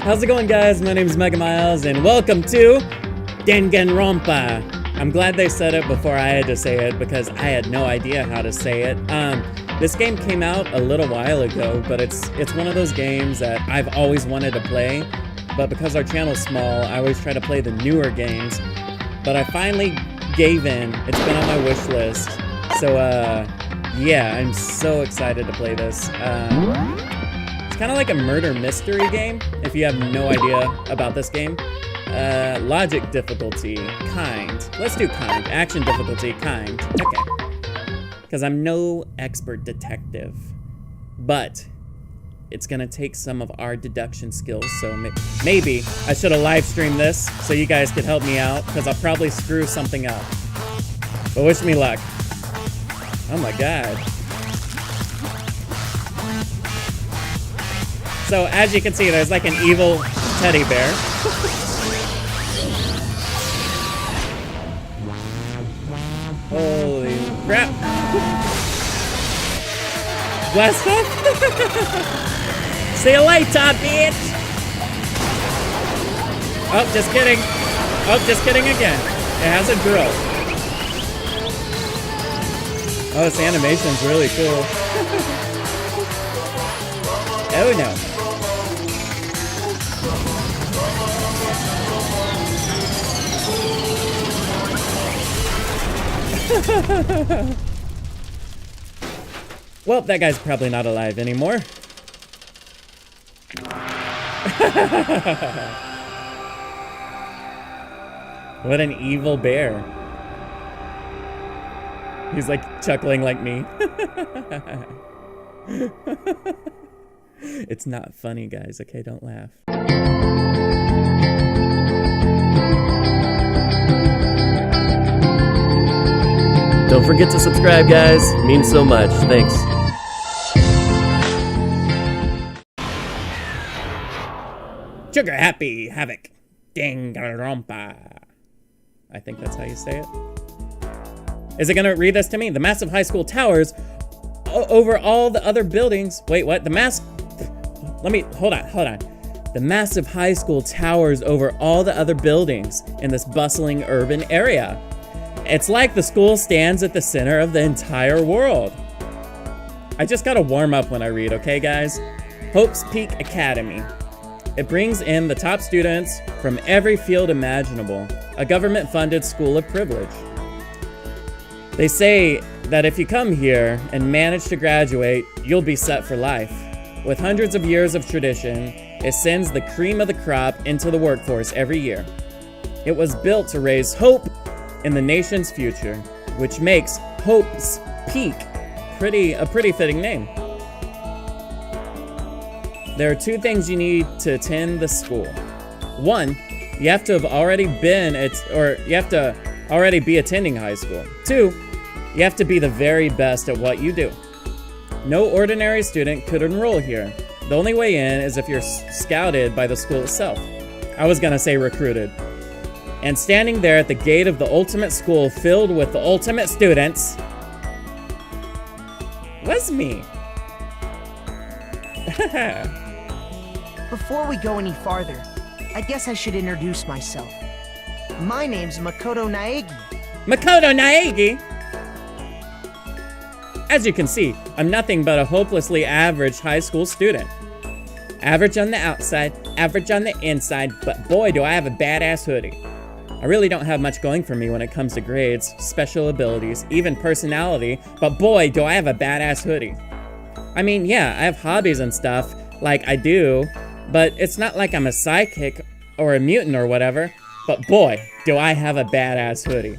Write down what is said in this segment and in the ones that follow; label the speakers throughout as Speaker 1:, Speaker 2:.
Speaker 1: How's it going, guys? My name is MegaMilez, and welcome to DANGANRONPA. I'm glad they said it before I had to say it because I had no idea how to say it. This game came out a little while ago, but it's one of those games that I've always wanted to play. But because our channel's small, I always try to play the newer games. But I finally gave in. It's been on my wish list. So, yeah, I'm so excited to play this. It's kind of like a murder mystery game, if you have no idea about this game. Logic difficulty, kind. Let's do kind. Action difficulty, kind. Okay. Because I'm no expert detective. But it's gonna take some of our deduction skills, so maybe I should have live streamed this so you guys could help me out, because I'll probably screw something up. But wish me luck. Oh my god. So as you can see, there's like an evil teddy bear. Holy crap. Blast up. See you later, bitch. Oh, just kidding. Oh, just kidding again. It has a drill. Oh, this animation's really cool. Oh no. Well, that guy's probably not alive anymore. What an evil bear. He's like chuckling like me. It's not funny, guys, okay? Don't laugh.
Speaker 2: Don't forget to subscribe, guys. It means so much. Thanks.
Speaker 1: Sugar Happy Havoc. Danganronpa. I think that's how you say it. Is it gonna read this to me? The massive high school towers over all the other buildings. Wait, what? Hold on. The massive high school towers over all the other buildings in this bustling urban area. It's like the school stands at the center of the entire world. I just gotta warm up when I read, okay, guys? Hope's Peak Academy. It brings in the top students from every field imaginable, a government-funded school of privilege. They say that if you come here and manage to graduate, you'll be set for life. With hundreds of years of tradition, it sends the cream of the crop into the workforce every year. It was built to raise hope in the nation's future, which makes Hope's Peak a pretty fitting name. There are two things you need to attend the school. One, you have to have already already be attending high school. Two, you have to be the very best at what you do. No ordinary student could enroll here. The only way in is if you're scouted by the school itself. I was gonna say recruited. And standing there at the gate of the ultimate school filled with the ultimate students was me.
Speaker 3: Before we go any farther, I guess I should introduce myself. My name's Makoto Naegi.
Speaker 1: Makoto Naegi? As you can see, I'm nothing but a hopelessly average high school student. Average on the outside, average on the inside, but boy do I have a badass hoodie. I really don't have much going for me when it comes to grades, special abilities, even personality, but boy do I have a badass hoodie. I mean, yeah, I have hobbies and stuff, like I do, but it's not like I'm a sidekick or a mutant or whatever, but boy, do I have a badass hoodie.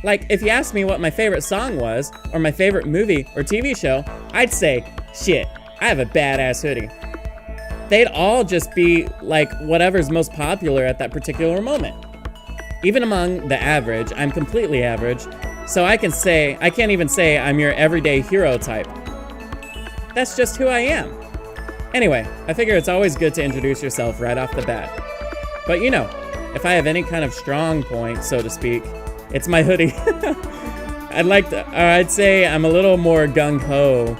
Speaker 1: Like, if you asked me what my favorite song was, or my favorite movie or TV show, I'd say, shit, I have a badass hoodie. They'd all just be like whatever's most popular at that particular moment. Even among the average, I'm completely average, so I can't even say I'm your everyday hero type. That's just who I am. Anyway, I figure it's always good to introduce yourself right off the bat. But you know, if I have any kind of strong point, so to speak, it's my hoodie. I'd say I'm a little more gung-ho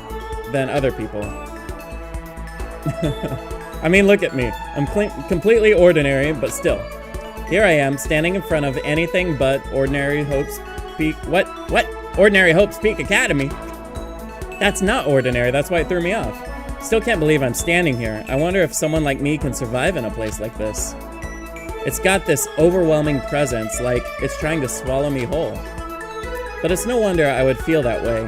Speaker 1: than other people. I mean, look at me. I'm completely ordinary, but still. Here I am, standing in front of anything but Ordinary Hope's Peak. What? Ordinary Hope's Peak Academy? That's not ordinary, that's why it threw me off. Still can't believe I'm standing here. I wonder if someone like me can survive in a place like this. It's got this overwhelming presence, like it's trying to swallow me whole. But it's no wonder I would feel that way.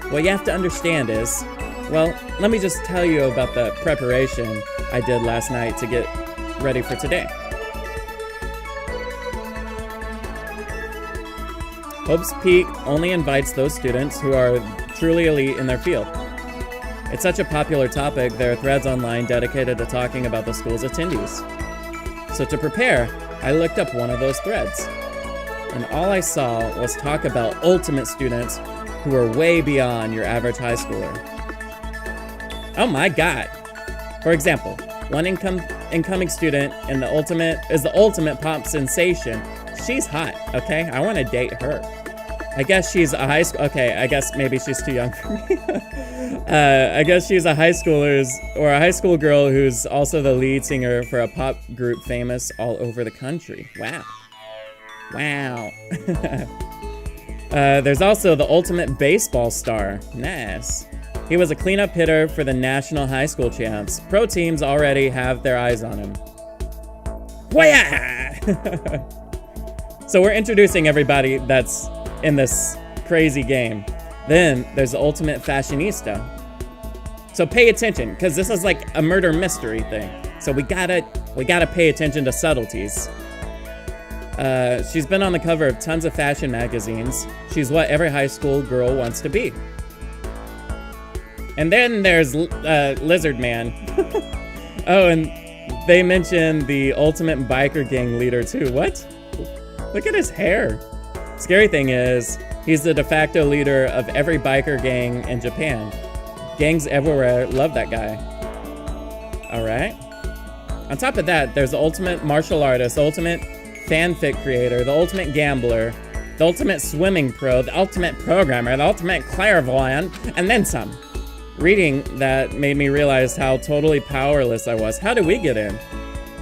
Speaker 1: What you have to understand is, well, let me just tell you about the preparation I did last night to get ready for today. Hope's Peak only invites those students who are truly elite in their field. It's such a popular topic, there are threads online dedicated to talking about the school's attendees. So to prepare, I looked up one of those threads. And all I saw was talk about ultimate students who are way beyond your average high schooler. Oh my god! For example, one incoming student in the ultimate pop sensation. She's hot, okay? I want to date her. I guess she's a high school. Okay, I guess maybe she's too young for me. I guess she's a high school girl who's also the lead singer for a pop group famous all over the country. Wow. There's also the ultimate baseball star. Nice. He was a cleanup hitter for the national high school champs. Pro teams already have their eyes on him. Wah! So we're introducing everybody that's in this crazy game. Then there's the ultimate fashionista. So pay attention, because this is like a murder mystery thing. So we gotta pay attention to subtleties. She's been on the cover of tons of fashion magazines. She's what every high school girl wants to be. And then there's Lizard Man. Oh, and they mentioned the ultimate biker gang leader too. What? Look at his hair. Scary thing is, he's the de facto leader of every biker gang in Japan. Gangs everywhere love that guy. Alright. On top of that, there's the ultimate martial artist, the ultimate fanfic creator, the ultimate gambler, the ultimate swimming pro, the ultimate programmer, the ultimate clairvoyant, and then some. Reading that made me realize how totally powerless I was. How did we get in?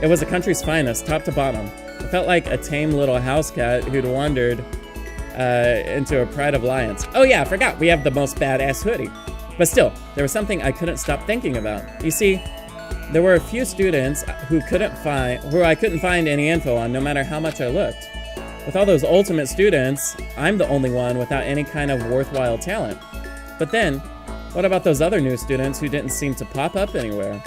Speaker 1: It was the country's finest, top to bottom. I felt like a tame little house cat who'd wandered into a pride of lions. Oh yeah, I forgot, we have the most badass hoodie. But still, there was something I couldn't stop thinking about. You see, there were a few students who I couldn't find any info on, no matter how much I looked. With all those ultimate students, I'm the only one without any kind of worthwhile talent. But then, what about those other new students who didn't seem to pop up anywhere?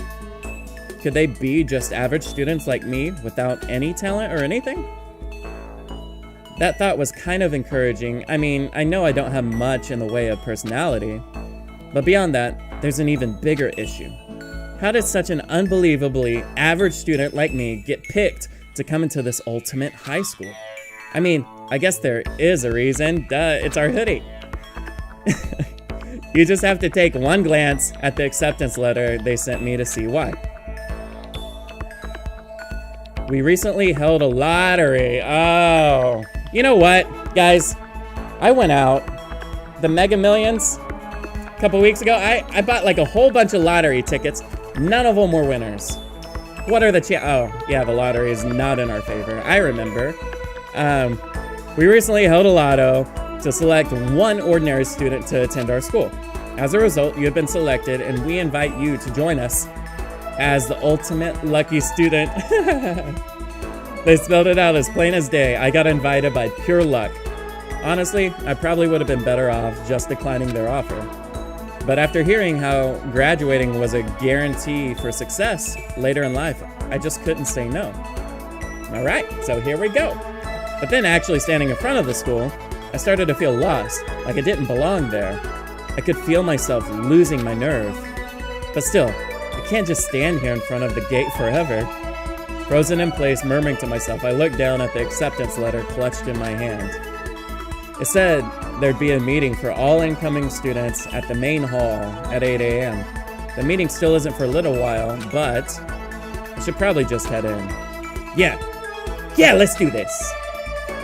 Speaker 1: Could they be just average students like me without any talent or anything? That thought was kind of encouraging. I mean, I know I don't have much in the way of personality, but beyond that, there's an even bigger issue. How did such an unbelievably average student like me get picked to come into this ultimate high school? I mean, I guess there is a reason. Duh, it's our hoodie. You just have to take one glance at the acceptance letter they sent me to see why. We recently held a lottery. Oh. You know what, guys? I went out. The MegaMilez a couple weeks ago, I bought like a whole bunch of lottery tickets. None of them were winners. What are the oh, yeah, the lottery is not in our favor. I remember. We recently held a lotto to select one ordinary student to attend our school. As a result, you have been selected, and we invite you to join us as the ultimate lucky student. They spelled it out as plain as day. I got invited by pure luck. Honestly, I probably would have been better off just declining their offer. But after hearing how graduating was a guarantee for success later in life, I just couldn't say no. Alright, so here we go. But then actually standing in front of the school, I started to feel lost, like I didn't belong there. I could feel myself losing my nerve. But still, I can't just stand here in front of the gate forever. Frozen in place, murmuring to myself, I looked down at the acceptance letter clutched in my hand. It said there'd be a meeting for all incoming students at the main hall at 8 a.m. The meeting still isn't for a little while, but I should probably just head in. Yeah, let's do this.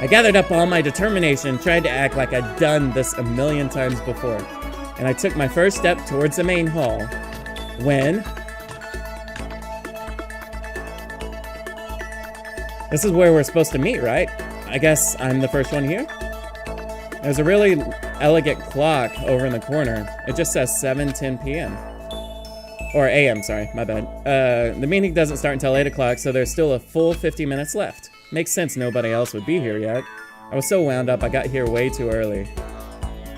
Speaker 1: I gathered up all my determination, tried to act like I'd done this a million times before, and I took my first step towards the main hall when This is where we're supposed to meet, right? I guess I'm the first one here? There's a really elegant clock over in the corner. It just says 7:10 p.m. Or a.m., sorry, my bad. The meeting doesn't start until 8 o'clock, so there's still a full 50 minutes left. Makes sense nobody else would be here yet. I was so wound up, I got here way too early.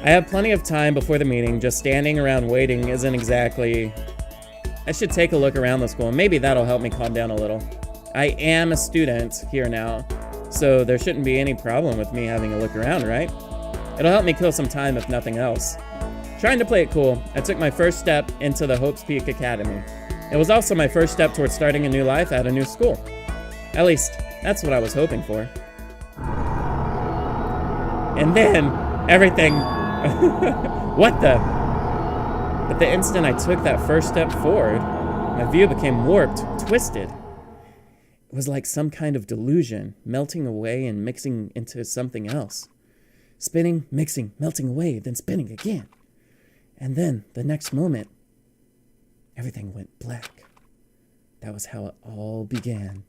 Speaker 1: I have plenty of time before the meeting. Just standing around waiting isn't exactly... I should take a look around the school. Maybe that'll help me calm down a little. I am a student here now, so there shouldn't be any problem with me having a look around, right? It'll help me kill some time if nothing else. Trying to play it cool, I took my first step into the Hope's Peak Academy. It was also my first step towards starting a new life at a new school. At least, that's what I was hoping for. And then, everything... What the? But the instant I took that first step forward, my view became warped, twisted. It was like some kind of delusion, melting away and mixing into something else. Spinning, mixing, melting away, then spinning again. And then, the next moment, everything went black. That was how it all began,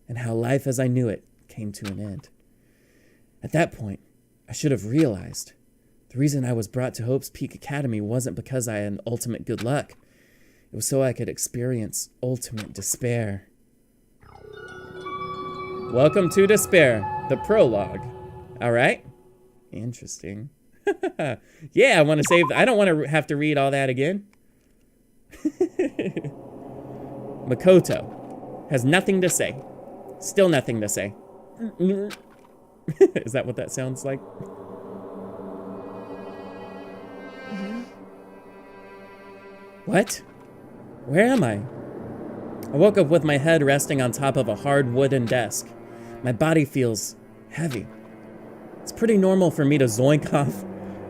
Speaker 1: and how life as I knew it came to an end. At that point, I should have realized the reason I was brought to Hope's Peak Academy wasn't because I had ultimate good luck. It was so I could experience ultimate despair. Welcome to Despair, the prologue. All right? Interesting. Yeah, I want to save... I don't want to have to read all that again. Makoto has nothing to say. Still nothing to say. Is that what that sounds like? What? Where am I? I woke up with my head resting on top of a hard wooden desk. My body feels heavy. It's pretty normal for me to zoink off.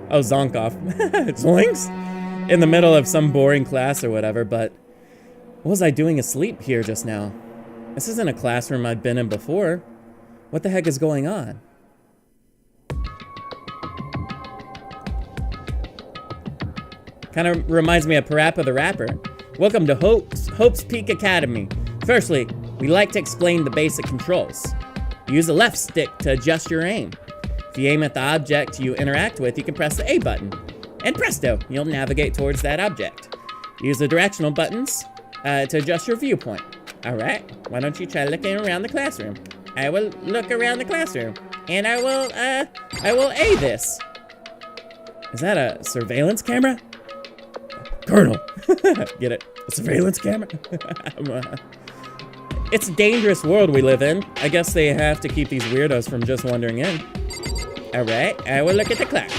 Speaker 1: Oh, zonk off. Zoinks? In the middle of some boring class or whatever, but what was I doing asleep here just now? This isn't a classroom I've been in before. What the heck is going on? Kind of reminds me of Parappa the Rapper. Welcome to Hope's Peak Academy. Firstly, we like to explain the basic controls. Use the left stick to adjust your aim. If you aim at the object you interact with, you can press the A button. And presto, you'll navigate towards that object. Use the directional buttons to adjust your viewpoint. Alright, why don't you try looking around the classroom? I will look around the classroom. And I will A this. Is that a surveillance camera? Colonel. Get it? A surveillance camera? It's a dangerous world we live in. I guess they have to keep these weirdos from just wandering in. Alright, I will look at the clock.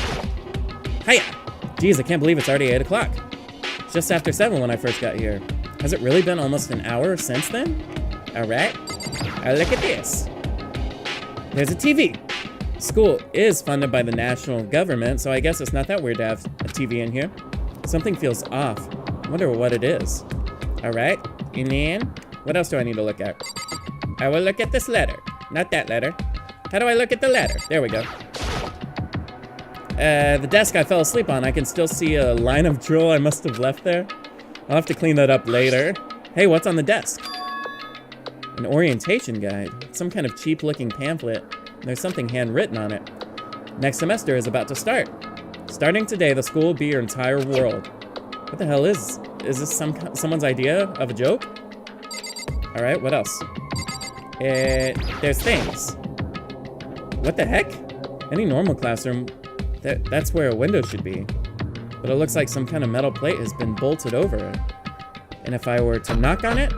Speaker 1: Hiya! Geez, I can't believe it's already 8 o'clock. It's just after 7 when I first got here. Has it really been almost an hour since then? Alright, I'll look at this. There's a TV. School is funded by the national government, so I guess it's not that weird to have a TV in here. Something feels off. I wonder what it is. Alright, and then, what else do I need to look at? I will look at this letter. Not that letter. How do I look at the letter? There we go. The desk I fell asleep on, I can still see a line of drool I must have left there. I'll have to clean that up later. Hey, what's on the desk? An orientation guide. Some kind of cheap-looking pamphlet. There's something handwritten on it. Next semester is about to start. Starting today, the school will be your entire world. What the hell is this someone's idea of a joke? Alright, what else? There's things. What the heck? Any normal classroom, that's where a window should be. But it looks like some kind of metal plate has been bolted over it. And if I were to knock on it?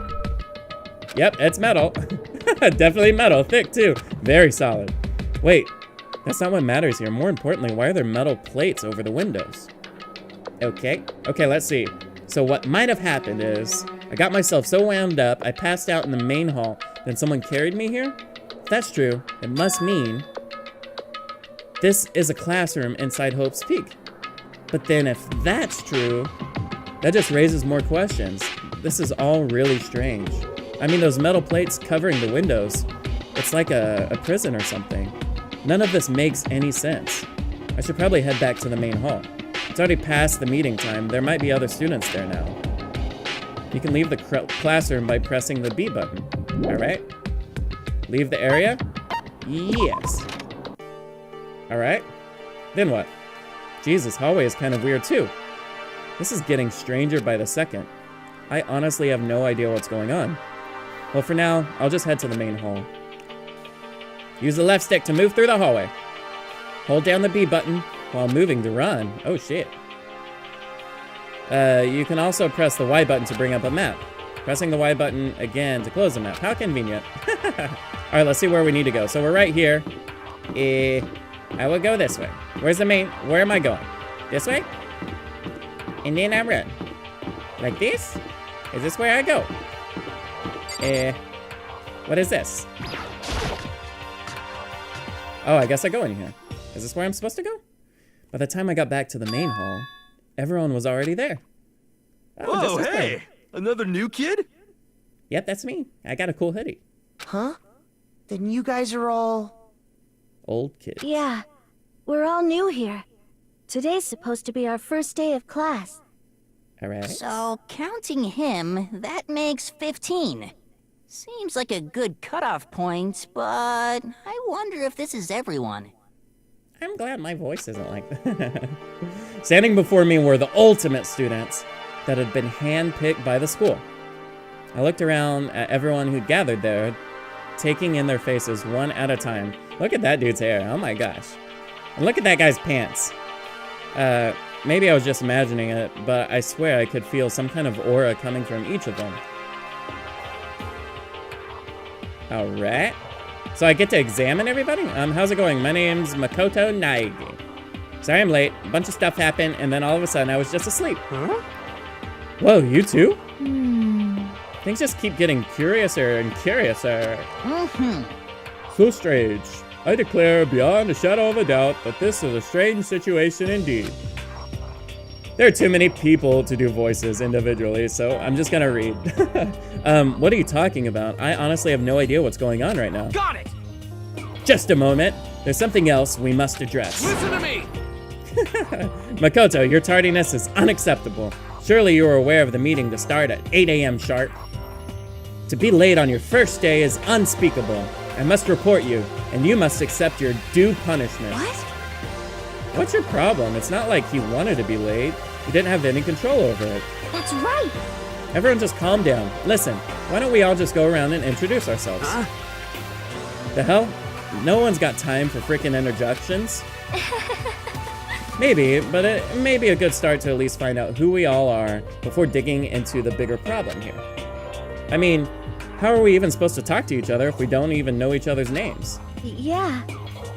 Speaker 1: Yep, it's metal. Definitely metal, thick too. Very solid. Wait, that's not what matters here. More importantly, why are there metal plates over the windows? Okay, let's see. So what might have happened is, I got myself so wound up, I passed out in the main hall, then someone carried me here? If that's true, it must mean this is a classroom inside Hope's Peak. But then if that's true, that just raises more questions. This is all really strange. I mean, those metal plates covering the windows, it's like a prison or something. None of this makes any sense. I should probably head back to the main hall. It's already past the meeting time. There might be other students there now. You can leave the classroom by pressing the B button. All right. Leave the area? Yes. Alright. Then what? Jesus, hallway is kind of weird too. This is getting stranger by the second. I honestly have no idea what's going on. Well, for now, I'll just head to the main hall. Use the left stick to move through the hallway. Hold down the B button while moving to run. Oh shit. You can also press the Y button to bring up a map. Pressing the Y button again to close the map. How convenient. Alright, let's see where we need to go. So we're right here. I will go this way. Where's the main? Where am I going? This way? And then I run. Like this? Is this where I go? What is this? Oh, I guess I go in here. Is this where I'm supposed to go? By the time I got back to the main hall, everyone was already there.
Speaker 4: Oh, hey! Another new kid?
Speaker 1: Yep, that's me. I got a cool hoodie.
Speaker 3: Huh? Then you guys are all...
Speaker 1: Old kids.
Speaker 5: Yeah, we're all new here. Today's supposed to be our first day of class.
Speaker 1: Alright.
Speaker 6: So, counting him, that makes 15. Seems like a good cutoff point, but I wonder if this is everyone.
Speaker 1: I'm glad my voice isn't like that. Standing before me were the ultimate students that had been handpicked by the school. I looked around at everyone who gathered there, taking in their faces one at a time. Look at that dude's hair, oh my gosh. And look at that guy's pants. Maybe I was just imagining it, but I swear I could feel some kind of aura coming from each of them. Alright. So I get to examine everybody? How's it going? My name's Makoto Naegi. Sorry I'm late. A bunch of stuff happened, and then all of a sudden I was just asleep.
Speaker 4: Huh?
Speaker 1: Whoa, you too? Things just keep getting curiouser and curiouser. So strange. I declare beyond a shadow of a doubt that this is a strange situation indeed. There are too many people to do voices individually, so I'm just gonna read. What are you talking about? I honestly have no idea what's going on right now.
Speaker 4: Got it!
Speaker 1: Just a moment. There's something else we must address.
Speaker 4: Listen to me!
Speaker 1: Makoto, your tardiness is unacceptable. Surely you are aware of the meeting to start at 8 a.m. sharp. To be late on your first day is unspeakable. I must report you, and you must accept your due punishment.
Speaker 5: What?
Speaker 1: What's your problem? It's not like he wanted to be late. He didn't have any control over it.
Speaker 5: That's right.
Speaker 1: Everyone just calm down. Listen, why don't we all just go around and introduce ourselves?
Speaker 4: Huh?
Speaker 1: The hell? No one's got time for freaking introductions. Maybe, but it may be a good start to at least find out who we all are before digging into the bigger problem here. I mean, how are we even supposed to talk to each other if we don't even know each other's names?
Speaker 5: Yeah.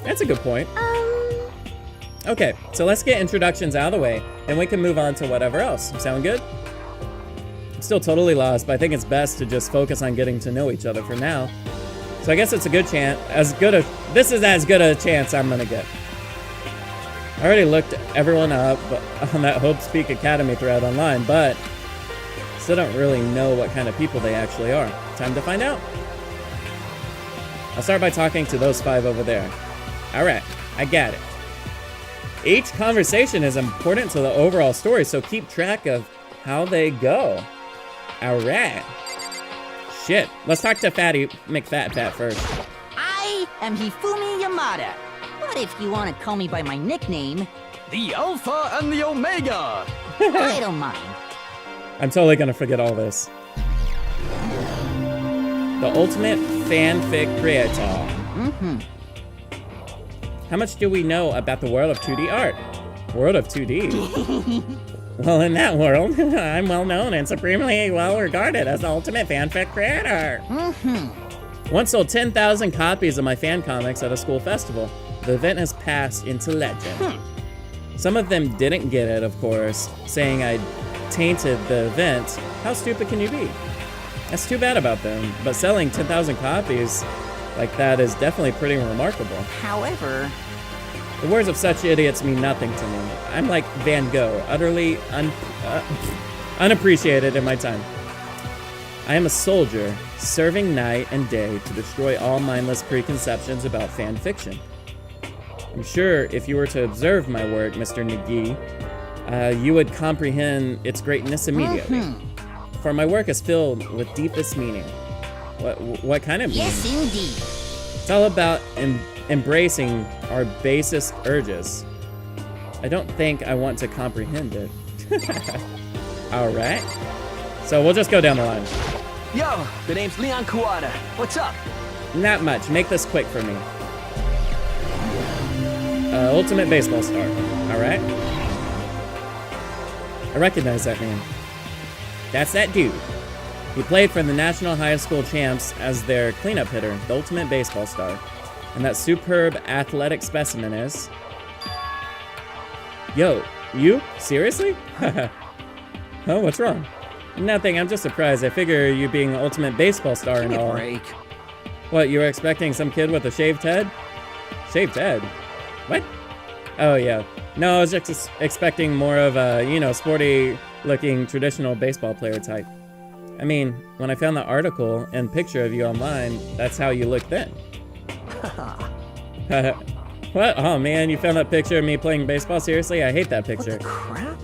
Speaker 1: That's a good point. Okay, so let's get introductions out of the way, and we can move on to whatever else. Sound good? I'm still totally lost, but I think it's best to just focus on getting to know each other for now. So I guess it's a good chance, this is as good a chance I'm gonna get. I already looked everyone up on that Hope Speak Academy thread online, but still don't really know what kind of people they actually are. Time to find out. I'll start by talking to those 5 over there. Alright, I got it. Each conversation is important to the overall story, so keep track of how they go. Alright. Shit, let's talk to Fatty McFat first.
Speaker 6: I am Hifumi Yamada. But if you want to call me by my nickname,
Speaker 4: The Alpha and the Omega!
Speaker 6: I don't mind.
Speaker 1: I'm totally gonna forget all this. The ultimate fanfic creator. How much do we know about the world of 2D art? World of 2D? Well, in that world, I'm well known and supremely well regarded as the ultimate fanfic creator. Once sold 10,000 copies of my fan comics at a school festival. The event has passed into legend. Some of them didn't get it, of course, saying I tainted the event. How stupid can you be? That's too bad about them, but selling 10,000 copies like that is definitely pretty remarkable.
Speaker 6: However,
Speaker 1: The words of such idiots mean nothing to me. I'm like Van Gogh, utterly unappreciated in my time. I am a soldier, serving night and day to destroy all mindless preconceptions about fan fiction. I'm sure if you were to observe my work, Mr. Naegi, you would comprehend its greatness immediately. For my work is filled with deepest meaning. What kind of mean?
Speaker 6: Yes, indeed.
Speaker 1: It's all about embracing our basest urges. I don't think I want to comprehend it. Alright. So we'll just go down the line.
Speaker 7: Yo, the name's Leon Kuwata. What's up?
Speaker 1: Not much. Make this quick for me. Ultimate baseball star. Alright. I recognize that name. That's that dude. He played for the National High School Champs as their cleanup hitter, the ultimate baseball star. And that superb athletic specimen is... Yo, you? Seriously? Oh, what's wrong? Nothing, I'm just surprised. I figure you being the ultimate baseball star and all.
Speaker 7: Give me a break.
Speaker 1: What, you were expecting some kid with a shaved head? Shaved head? What? Oh, yeah. No, I was just expecting more of a, you know, sporty-looking traditional baseball player type. I mean, when I found the article and picture of you online, that's how you look then. What? Oh, man, you found that picture of me playing baseball? Seriously? I hate that picture.
Speaker 7: What the crap?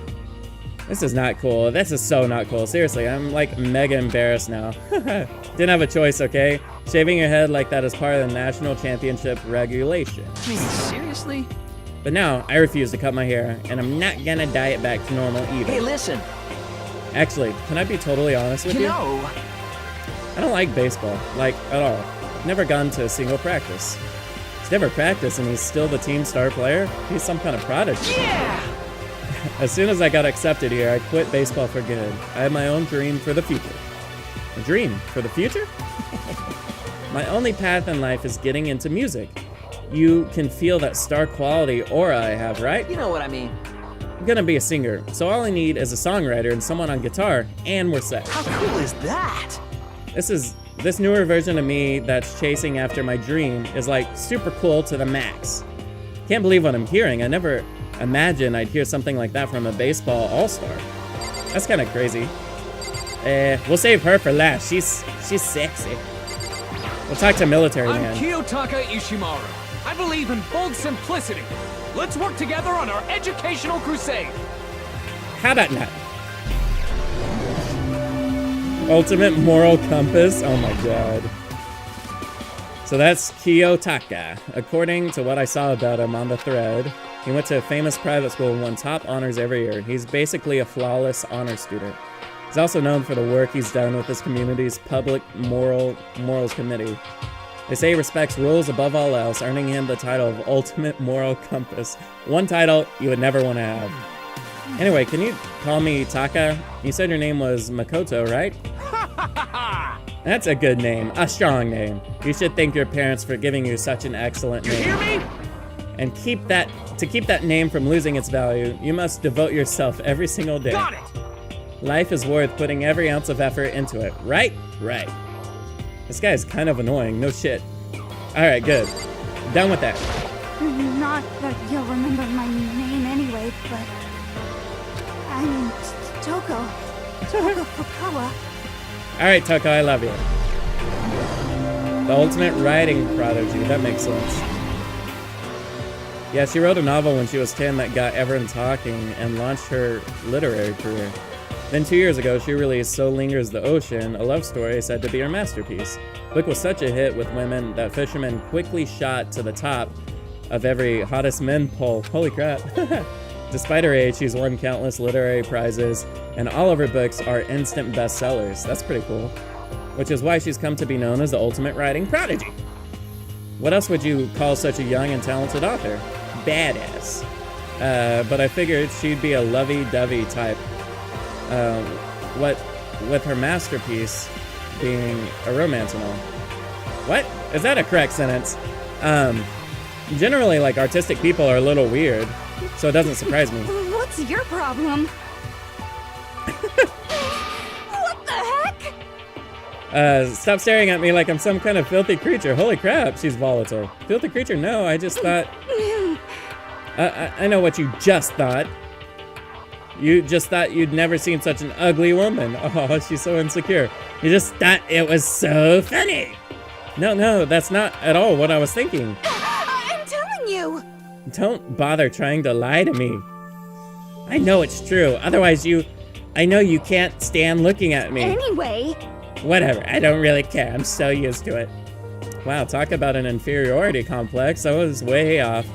Speaker 1: This is not cool. This is so not cool. Seriously, I'm like mega embarrassed now. Didn't have a choice, okay? Shaving your head like that is part of the national championship regulation.
Speaker 7: I mean, seriously?
Speaker 1: But now, I refuse to got my hair, and I'm not gonna dye it back to normal either.
Speaker 7: Hey, listen.
Speaker 1: Actually, can I be totally honest with you?
Speaker 7: You know,
Speaker 1: I don't like baseball, like, at all. I've never gone to a single practice. He's never practiced, and he's still the team star player? He's some kind of prodigy.
Speaker 7: yeah!
Speaker 1: As soon as I got accepted here, I quit baseball for good. I had my own dream for the future. A dream for the future? My only path in life is getting into music. You can feel that star quality aura I have, right?
Speaker 7: You know what I mean.
Speaker 1: I'm gonna be a singer, so all I need is a songwriter and someone on guitar, and we're set.
Speaker 7: How cool is that?
Speaker 1: This newer version of me that's chasing after my dream is like super cool to the max. Can't believe what I'm hearing. I never imagined I'd hear something like that from a baseball all-star. That's kind of crazy. We'll save her for last. She's sexy. We'll talk to military
Speaker 8: I'm
Speaker 1: man.
Speaker 8: Kiyotaka Ishimaru. I believe in bold simplicity. Let's work together on our educational crusade.
Speaker 1: How about that? Ultimate moral compass? Oh my god. So that's Kiyotaka. According to what I saw about him on the thread, he went to a famous private school and won top honors every year. He's basically a flawless honor student. He's also known for the work he's done with his community's public morals committee. They say he respects rules above all else, earning him the title of Ultimate Moral Compass. One title you would never want to have. Anyway, can you call me Taka? You said your name was Makoto, right? That's a good name, a strong name. You should thank your parents for giving you such an excellent name.
Speaker 8: You hear me?
Speaker 1: And to keep that name from losing its value, you must devote yourself every single day.
Speaker 8: Got it.
Speaker 1: Life is worth putting every ounce of effort into it, right? Right. This guy is kind of annoying, no shit. Alright, good. Done with that.
Speaker 5: Not that you'll remember my name anyway, but... I'm Toko. Toko Fukawa.
Speaker 1: Alright, Toko, I love you. The ultimate writing prodigy, that makes sense. Yeah, she wrote a novel when she was 10 that got everyone talking and launched her literary career. Then 2 years ago, she released So Lingers the Ocean, a love story said to be her masterpiece. The book was such a hit with women that fishermen quickly shot to the top of every hottest men poll. Holy crap. Despite her age, she's won countless literary prizes, and all of her books are instant bestsellers. That's pretty cool. Which is why she's come to be known as the ultimate writing prodigy. What else would you call such a young and talented author? Badass. But I figured she'd be a lovey-dovey type. With her masterpiece being a romance and all. What? Is that a correct sentence? Generally, like, artistic people are a little weird, so it doesn't surprise me.
Speaker 5: What's your problem? What the heck?
Speaker 1: Stop staring at me like I'm some kind of filthy creature. Holy crap, she's volatile. Filthy creature? No, I just thought... I know what you just thought. You just thought you'd never seen such an ugly woman. Oh, she's so insecure. You just thought it was so funny. No, that's not at all what I was thinking.
Speaker 5: I'm telling you!
Speaker 1: Don't bother trying to lie to me. I know it's true. Otherwise I know you can't stand looking at me.
Speaker 5: Anyway,
Speaker 1: Whatever, I don't really care. I'm so used to it. Wow, talk about an inferiority complex. I was way off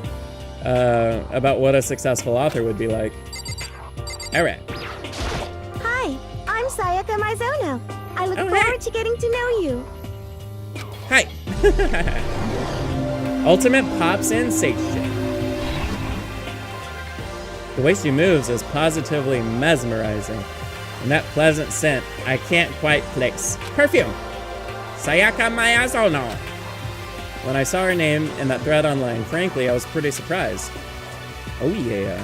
Speaker 1: about what a successful author would be like. Alright.
Speaker 5: Hi, I'm Sayaka Mizono. I look forward to getting to know you.
Speaker 1: Hi. Ultimate pop sensation. The way she moves is positively mesmerizing. And that pleasant scent, I can't quite place. Perfume. Sayaka Mizono. When I saw her name in that thread online, frankly, I was pretty surprised. Oh yeah.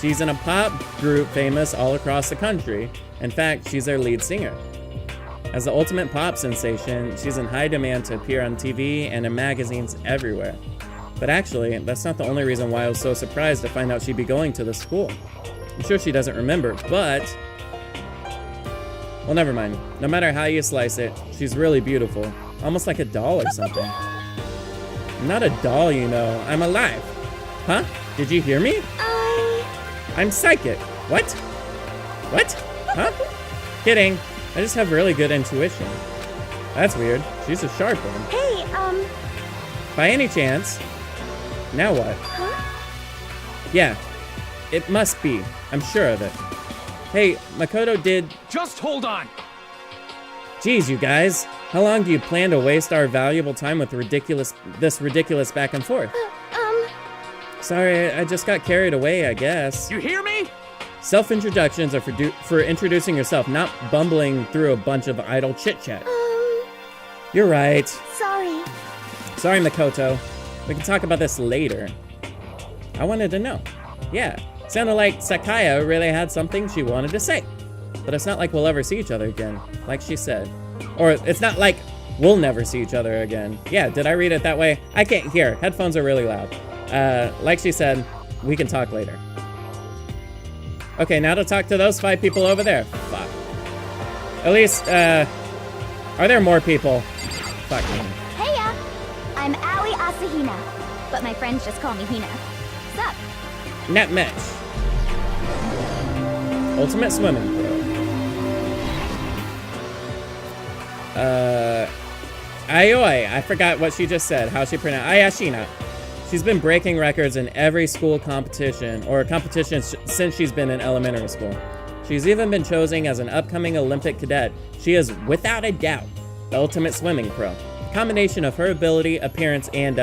Speaker 1: She's in a pop group famous all across the country. In fact, she's their lead singer. As the ultimate pop sensation, she's in high demand to appear on TV and in magazines everywhere. But actually, that's not the only reason why I was so surprised to find out she'd be going to the school. I'm sure she doesn't remember, but... well, never mind. No matter how you slice it, she's really beautiful. Almost like a doll or something. I'm not a doll, you know. I'm alive. Huh? Did you hear me? I'm psychic. What? What? Huh? Kidding. I just have really good intuition. That's weird. She's a sharp one.
Speaker 5: Hey,
Speaker 1: By any chance... now what?
Speaker 5: Huh?
Speaker 1: Yeah. It must be. I'm sure of it. Hey, Makoto did...
Speaker 8: Just hold on.
Speaker 1: Geez, you guys. How long do you plan to waste our valuable time with this ridiculous back and forth? Sorry, I just got carried away, I guess.
Speaker 8: You hear me?
Speaker 1: Self-introductions are for introducing yourself, not bumbling through a bunch of idle chit-chat. You're right.
Speaker 5: Sorry.
Speaker 1: Sorry, Makoto. We can talk about this later. I wanted to know. Yeah, sounded like Sakaya really had something she wanted to say. But it's not like we'll ever see each other again, like she said. Or it's not like we'll never see each other again. Yeah, did I read it that way? I can't hear. Headphones are really loud. Like she said, we can talk later. Okay, now to talk to those 5 people over there. Fuck. At least, are there more people? Fuck me.
Speaker 5: Heya! I'm Aoi Asahina, but my friends just call me Hina. Sup?
Speaker 1: Net match. Ultimate swimming pro. Aioi, I forgot what she just said, how she pronounced Ayashina. She's been breaking records in every school competition, or competition since she's been in elementary school. She's even been chosen as an upcoming Olympic cadet. She is, without a doubt, the ultimate swimming pro. The combination of her ability, appearance, and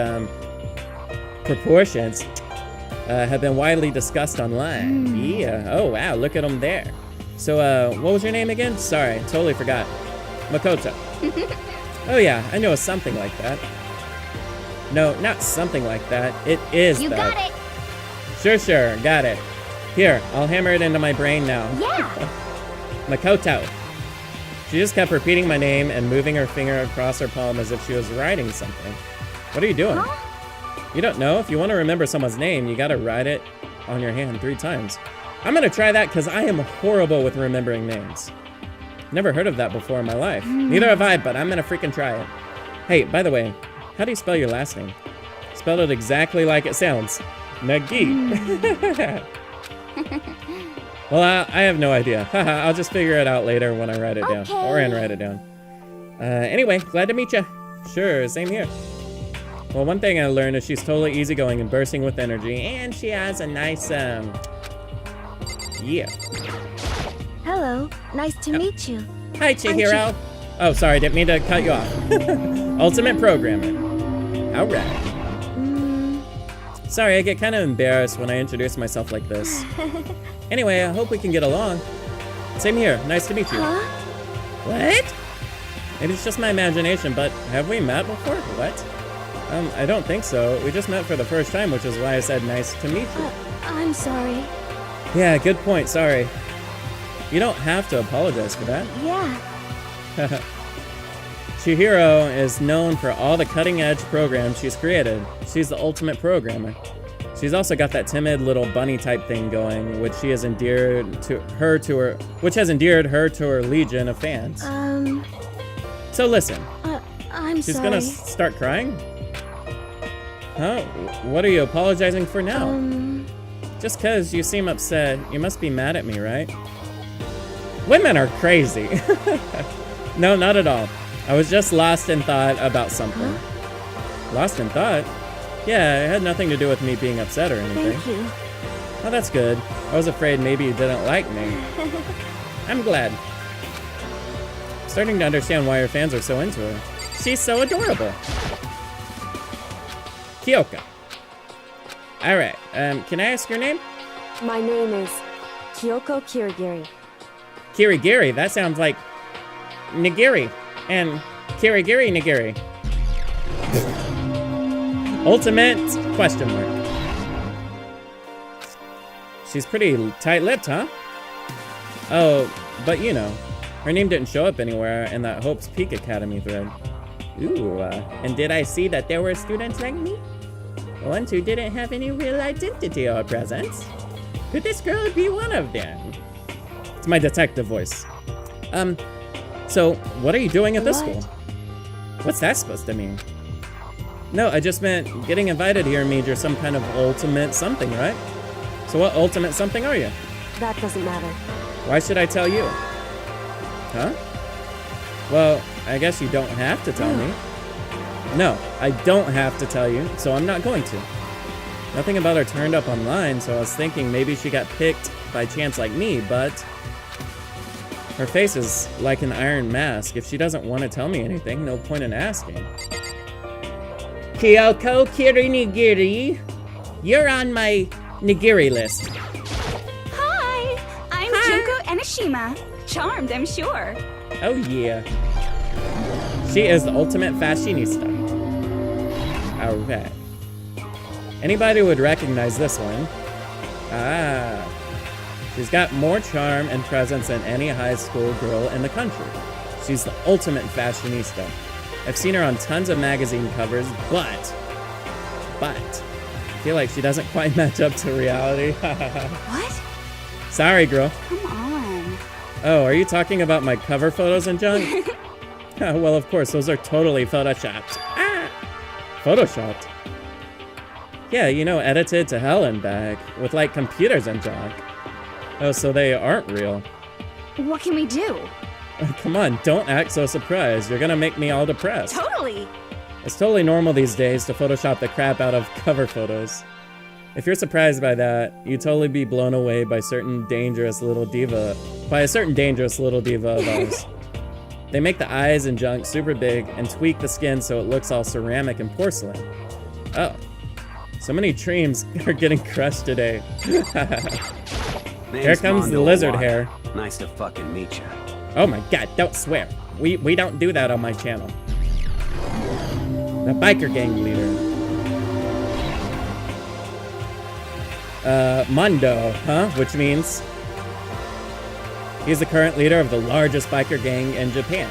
Speaker 1: proportions have been widely discussed online. Yeah, oh wow, look at them there. So, what was your name again? Sorry, totally forgot. Makoto. Oh yeah, I know it's something like that. No, not something like that. It is
Speaker 5: You
Speaker 1: that.
Speaker 5: got it!
Speaker 1: Sure, got it. Here, I'll hammer it into my brain now.
Speaker 5: Yeah!
Speaker 1: Makoto. She just kept repeating my name and moving her finger across her palm as if she was writing something. What are you doing?
Speaker 5: Huh?
Speaker 1: You don't know? If you want to remember someone's name, you gotta write it on your hand 3 times. I'm gonna try that because I am horrible with remembering names. Never heard of that before in my life. Neither have I, but I'm gonna freaking try it. Hey, by the way, how do you spell your last name? Spell it exactly like it sounds. Naegi. Well, I have no idea. I'll just figure it out later when I write it down.
Speaker 5: Okay.
Speaker 1: Or write it down. Anyway, glad to meet you. Sure, same here. Well, one thing I learned is she's totally easygoing and bursting with energy, and she has a nice, yeah.
Speaker 5: Hello, nice to meet you.
Speaker 1: Hi, Chihiro. Oh, sorry, didn't mean to cut you off. Ultimate programmer. All right. Sorry, I get kind of embarrassed when I introduce myself like this. Anyway, I hope we can get along. Same here, nice to meet you.
Speaker 5: Huh?
Speaker 1: What? Maybe it's just my imagination, but have we met before? What? I don't think so. We just met for the first time, which is why I said nice to meet you.
Speaker 5: I'm sorry.
Speaker 1: Yeah, good point, sorry. You don't have to apologize for that.
Speaker 5: Yeah.
Speaker 1: Chihiro is known for all the cutting-edge programs she's created. She's the ultimate programmer. She's also got that timid little bunny type thing going, which has endeared her to her legion of fans. So listen.
Speaker 5: I'm
Speaker 1: She's
Speaker 5: sorry.
Speaker 1: gonna start crying? Huh? What are you apologizing for now? Just cause you seem upset, you must be mad at me, right? Women are crazy. No, not at all. I was just lost in thought about something. Lost in thought? Yeah, it had nothing to do with me being upset or anything.
Speaker 5: Thank you.
Speaker 1: Oh, that's good. I was afraid maybe you didn't like me. I'm glad. Starting to understand why your fans are so into her. She's so adorable. Kyoko. Alright, can I ask your name?
Speaker 5: My name is Kyoko Kirigiri.
Speaker 1: Kirigiri, that sounds like nigiri. And Kirigiri nigiri. Ultimate question mark. She's pretty tight-lipped, huh? Oh, but you know, her name didn't show up anywhere in that Hope's Peak Academy thread. Ooh, and did I see that there were students like me? Ones who didn't have any real identity or presence? Could this girl be one of them? It's my detective voice. So what are you doing at this school? What's that supposed to mean? No, I just meant getting invited here means you're some kind of ultimate something, right? So what ultimate something are you?
Speaker 5: That doesn't matter.
Speaker 1: Why should I tell you? Huh? Well, I guess you don't have to tell me. No, I don't have to tell you, so I'm not going to. Nothing about her turned up online, so I was thinking maybe she got picked by chance like me, but her face is like an iron mask. If she doesn't want to tell me anything, no point in asking. Kyoko Kirinigiri, you're on my nigiri list.
Speaker 9: Hi, I'm Junko Enoshima. Charmed, I'm sure.
Speaker 1: Oh yeah. She is the ultimate fashionista. Alright. Anybody would recognize this one. Ah. She's got more charm and presence than any high school girl in the country. She's the ultimate fashionista. I've seen her on tons of magazine covers, but I feel like she doesn't quite match up to reality.
Speaker 9: What?
Speaker 1: Sorry, girl.
Speaker 9: Come on.
Speaker 1: Oh, are you talking about my cover photos and junk? Well, of course, those are totally photoshopped. Ah! Photoshopped? Yeah, you know, edited to hell and back, with like computers and junk. Oh, so they aren't real.
Speaker 9: What can we do?
Speaker 1: Come on, don't act so surprised. You're gonna make me all depressed.
Speaker 9: Totally.
Speaker 1: It's totally normal these days to Photoshop the crap out of cover photos. If you're surprised by that, you'd totally be blown away by a certain dangerous little diva of ours. They make the eyes and junk super big and tweak the skin so it looks all ceramic and porcelain. Oh, so many dreams are getting crushed today. Here comes the lizard hair.
Speaker 7: Nice to fucking meet you.
Speaker 1: Oh my god, don't swear. We don't do that on my channel. The biker gang leader. Mondo, huh? Which means he's the current leader of the largest biker gang in Japan.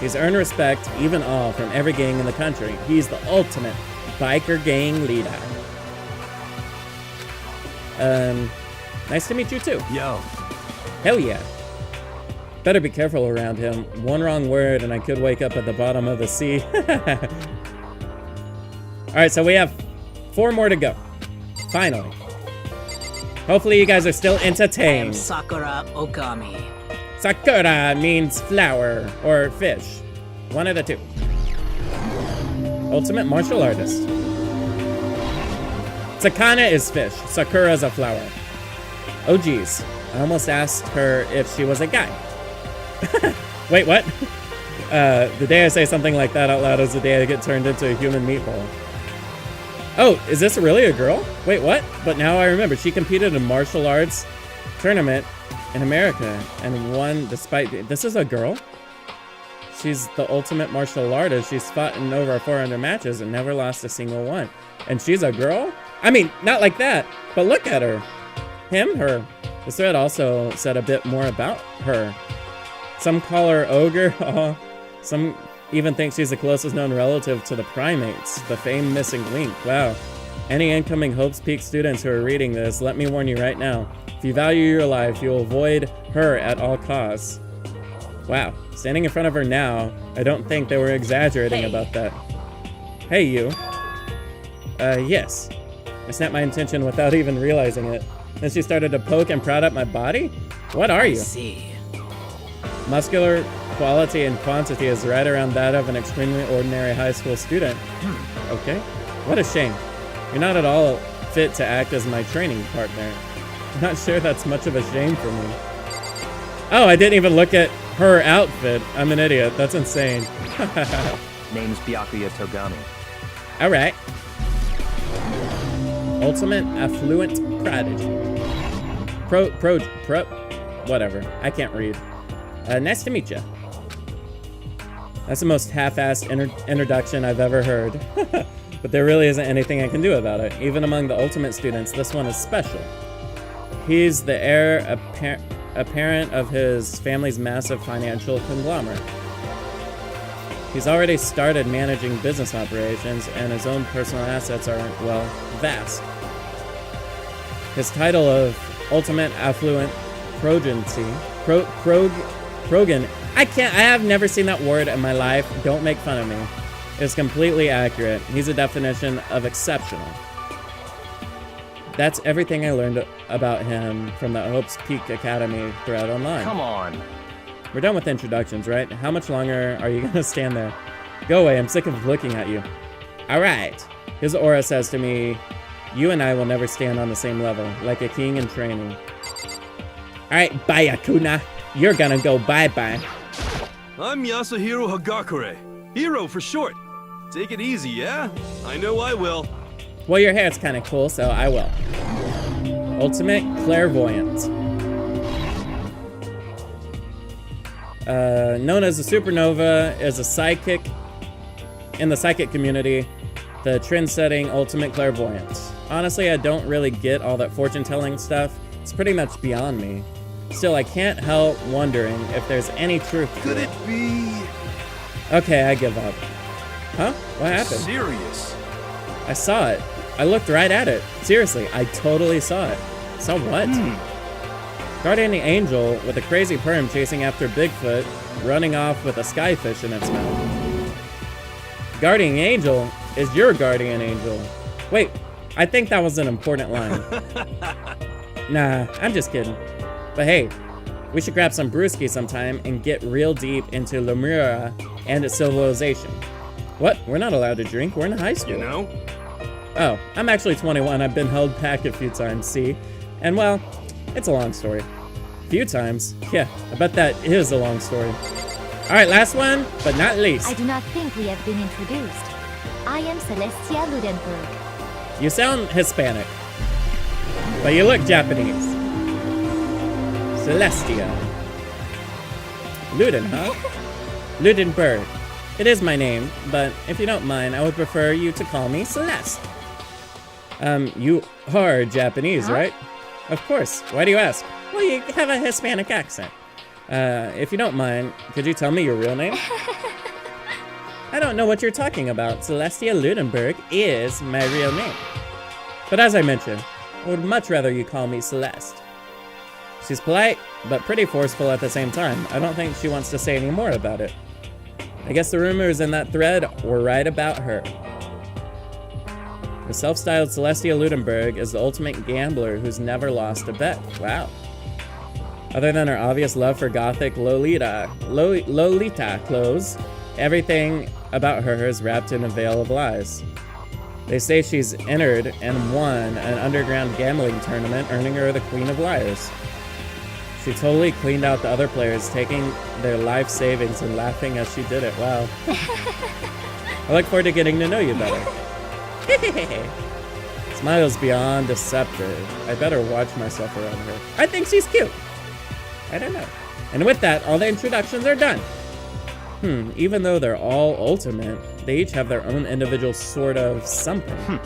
Speaker 1: He's earned respect, even awe, from every gang in the country. He's the ultimate biker gang leader. Nice to meet you too.
Speaker 7: Yo.
Speaker 1: Hell yeah. Better be careful around him. One wrong word and I could wake up at the bottom of the sea. Alright, so we have 4 more to go. Finally. Hopefully you guys are still entertained.
Speaker 6: Sakura Okami.
Speaker 1: Sakura means flower or fish. One of the two. Ultimate martial artist. Sakana is fish. Sakura's a flower. Oh geez. I almost asked her if she was a guy. Wait, what? The day I say something like that out loud is the day I get turned into a human meatball. Oh, is this really a girl? Wait, what? But now I remember, she competed in a martial arts tournament in America and won despite... This is a girl? She's the ultimate martial artist. She's fought in over 400 matches and never lost a single one. And she's a girl? I mean, not like that, but look at her. Him, her. This thread also said a bit more about her. Some call her ogre. Oh, some even think she's the closest known relative to the primates, the famed missing link. Wow. Any incoming Hope's Peak students who are reading this, let me warn you right now. If you value your life, you'll avoid her at all costs. Wow. Standing in front of her now, I don't think they were exaggerating about that. Hey, you. Yes. I snapped my intention without even realizing it. Then she started to poke and prod at my body? What are you?
Speaker 6: See.
Speaker 1: Muscular quality and quantity is right around that of an extremely ordinary high school student. Okay. What a shame. You're not at all fit to act as my training partner. I'm not sure that's much of a shame for me. Oh, I didn't even look at her outfit. I'm an idiot. That's insane.
Speaker 7: Name's Byakuya Togami.
Speaker 1: Alright. Ultimate affluent prodigy. Whatever. I can't read. Nice to meet you. That's the most half-assed introduction I've ever heard. But there really isn't anything I can do about it. Even among the ultimate students, this one is special. He's the heir apparent of his family's massive financial conglomerate. He's already started managing business operations, and his own personal assets are, well, vast. His title of Ultimate Affluent Progeny, I have never seen that word in my life. Don't make fun of me. It's completely accurate. He's a definition of exceptional. That's everything I learned about him from the Hope's Peak Academy thread online.
Speaker 7: Come on.
Speaker 1: We're done with introductions, right? How much longer are you gonna stand there? Go away, I'm sick of looking at you. Alright. His aura says to me, you and I will never stand on the same level, like a king in training. Alright, bye, Akuna. You're gonna go bye-bye.
Speaker 4: I'm Yasuhiro Hagakure. Hero for short. Take it easy, yeah? I know I will.
Speaker 1: Well, your hair's kind of cool, so I will. Ultimate Clairvoyant. Known as a supernova, is a psychic in the psychic community, the trend-setting ultimate clairvoyant. Honestly, I don't really get all that fortune-telling stuff. It's pretty much beyond me. Still, I can't help wondering if there's any truth to
Speaker 4: Could
Speaker 1: it.
Speaker 4: it be
Speaker 1: Okay, I give up. Huh? What happened?
Speaker 4: serious?
Speaker 1: I saw it. I looked right at it. Seriously, I totally saw it. Saw what? Guardian Angel with a crazy perm chasing after Bigfoot, running off with a skyfish in its mouth. Guardian Angel is your guardian angel. Wait, I think that was an important line. Nah, I'm just kidding. But hey, we should grab some brewski sometime and get real deep into Lemura and its civilization. What? We're not allowed to drink. We're in high school.
Speaker 4: You know?
Speaker 1: Oh, I'm actually 21. I've been held back a few times, see? And well, it's a long story. Few times? Yeah, I bet that is a long story. Alright, last one, but not least.
Speaker 5: I do not think we have been introduced. I am Celestia Ludenberg.
Speaker 1: You sound Hispanic, but you look Japanese. Celestia. Luden, huh? Ludenberg. It is my name, but if you don't mind, I would prefer you to call me Celeste. You are Japanese, right? Of course. Why do you ask? Well, you have a Hispanic accent. If you don't mind, could you tell me your real name? I don't know what you're talking about. Celestia Ludenberg is my real name. But as I mentioned, I would much rather you call me Celeste. She's polite, but pretty forceful at the same time. I don't think she wants to say any more about it. I guess the rumors in that thread were right about her. The self-styled Celestia Ludenberg is the ultimate gambler who's never lost a bet. Wow. Other than her obvious love for gothic Lolita clothes, everything about her is wrapped in a veil of lies. They say she's entered and won an underground gambling tournament, earning her the Queen of Liars. She totally cleaned out the other players, taking their life savings and laughing as she did it. Wow. I look forward to getting to know you better. Smiles beyond deceptive. I better watch myself around her. I think she's cute. I don't know. And with that, all the introductions are done. Even though they're all ultimate, they each have their own individual sort of something.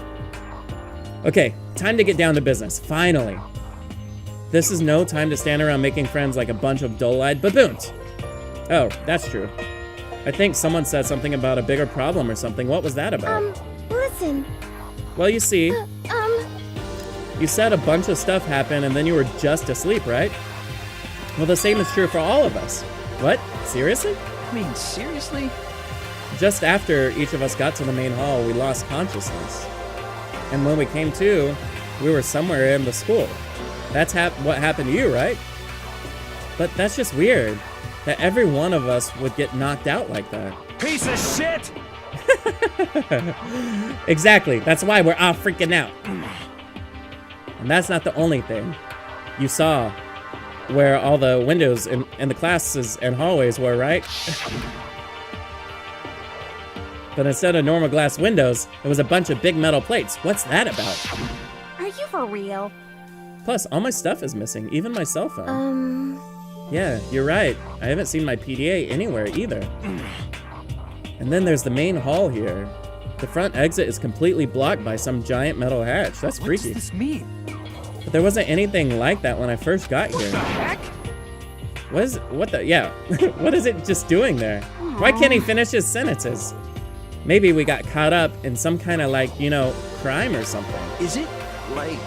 Speaker 1: Okay, time to get down to business, finally. This is no time to stand around making friends like a bunch of dull-eyed baboons. Oh, that's true. I think someone said something about a bigger problem or something. What was that about?
Speaker 5: Listen.
Speaker 1: Well, you see, you said a bunch of stuff happened and then you were just asleep, right? Well, the same is true for all of us. What? Seriously?
Speaker 7: I mean, seriously?
Speaker 1: Just after each of us got to the main hall, we lost consciousness. And when we came to, we were somewhere in the school. That's what happened to you, right? But that's just weird. that every one of us would get knocked out like that.
Speaker 8: Piece of shit!
Speaker 1: Exactly. That's why we're all freaking out. And that's not the only thing. You saw where all the windows in the classes and hallways were, right? But instead of normal glass windows, it was a bunch of big metal plates. What's that about?
Speaker 9: Are you for real?
Speaker 1: Plus, all my stuff is missing, even my cell phone. Yeah, you're right. I haven't seen my PDA anywhere either. And then there's the main hall here. The front exit is completely blocked by some giant metal hatch. That's freaky.
Speaker 8: What does this mean?
Speaker 1: But there wasn't anything like that when I first got here.
Speaker 8: What the heck?
Speaker 1: Yeah. What is it just doing there? Why can't he finish his sentences? Maybe we got caught up in some kind of like, you know, crime or something.
Speaker 7: Is it like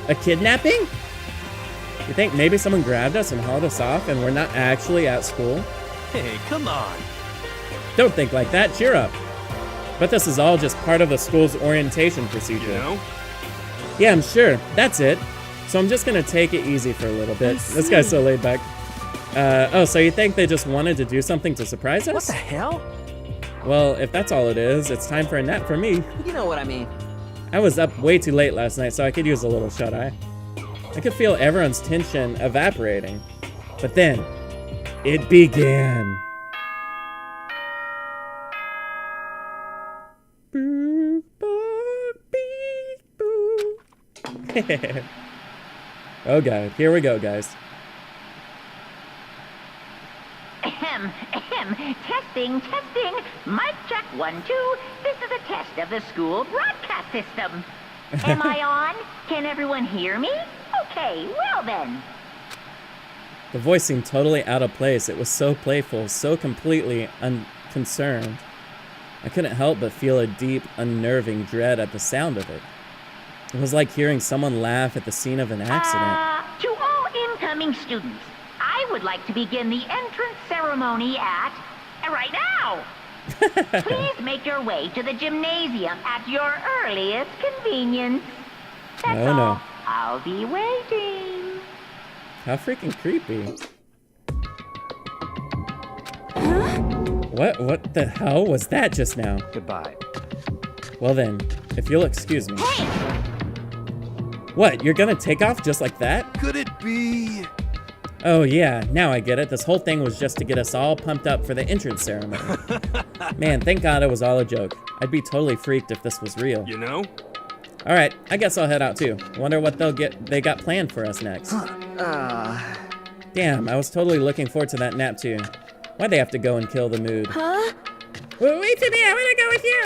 Speaker 1: A kidnapping? You think maybe someone grabbed us and hauled us off and we're not actually at school?
Speaker 7: Hey, come on.
Speaker 1: Don't think like that, cheer up. But this is all just part of the school's orientation procedure.
Speaker 4: You know?
Speaker 1: Yeah, I'm sure. That's it. So I'm just gonna take it easy for a little bit. This guy's so laid back. Oh, so you think they just wanted to do something to surprise us?
Speaker 7: What the hell?
Speaker 1: Well, if that's all it is, it's time for a nap for me.
Speaker 7: You know what I mean.
Speaker 1: I was up way too late last night, so I could use a little shut-eye. I could feel everyone's tension evaporating. But then, it began. Boo, boo, beep, boo. Oh god, here we go, guys.
Speaker 10: Ahem, ahem. Testing, testing. Mic check 1, 2. This is a test of the school broadcast system. Am I on? Can everyone hear me? Okay, well then.
Speaker 1: The voice seemed totally out of place. It was so playful, so completely unconcerned. I couldn't help but feel a deep, unnerving dread at the sound of it. It was like hearing someone laugh at the scene of an accident.
Speaker 10: To all incoming students, I would like to begin the entrance ceremony right now. Please make your way to the gymnasium at your earliest convenience. That's all.
Speaker 1: No.
Speaker 10: I'll be waiting.
Speaker 1: How freaking creepy. What the hell was that just now?
Speaker 7: Goodbye.
Speaker 1: Well then, if you'll excuse me.
Speaker 10: Hey!
Speaker 1: What, you're gonna take off just like that?
Speaker 4: Could it be?
Speaker 1: Oh yeah, now I get it. This whole thing was just to get us all pumped up for the entrance ceremony. Man, thank God it was all a joke. I'd be totally freaked if this was real.
Speaker 4: You know?
Speaker 1: Alright, I guess I'll head out too. Wonder what they got planned for us next. Damn, I was totally looking forward to that nap too. Why'd they have to go and kill the mood?
Speaker 5: Huh?
Speaker 1: Well, wait for me, I wanna go with you!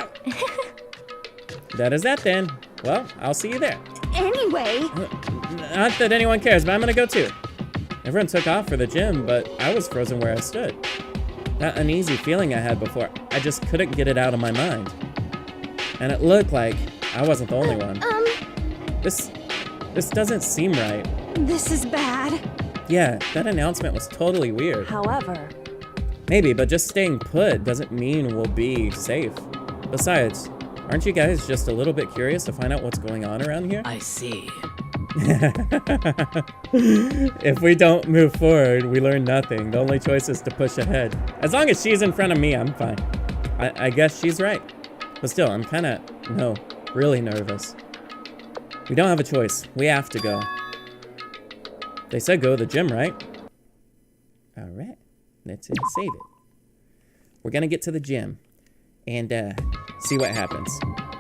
Speaker 1: That is that then. Well, I'll see you there.
Speaker 9: Anyway.
Speaker 1: Not that anyone cares, but I'm gonna go too. Everyone took off for the gym, but I was frozen where I stood. That uneasy feeling I had before, I just couldn't get it out of my mind. And it looked like I wasn't the only one. This doesn't seem right.
Speaker 9: This is bad.
Speaker 1: Yeah, that announcement was totally weird.
Speaker 9: However.
Speaker 1: Maybe, but just staying put doesn't mean we'll be safe. Besides, aren't you guys just a little bit curious to find out what's going on around here?
Speaker 7: I see.
Speaker 1: If we don't move forward, we learn nothing. The only choice is to push ahead. As long as she's in front of me, I'm fine. I guess she's right. But still, I'm really nervous. We don't have a choice. We have to go. They said go to the gym, right? Alright. Let's save it. We're gonna get to the gym and see what happens.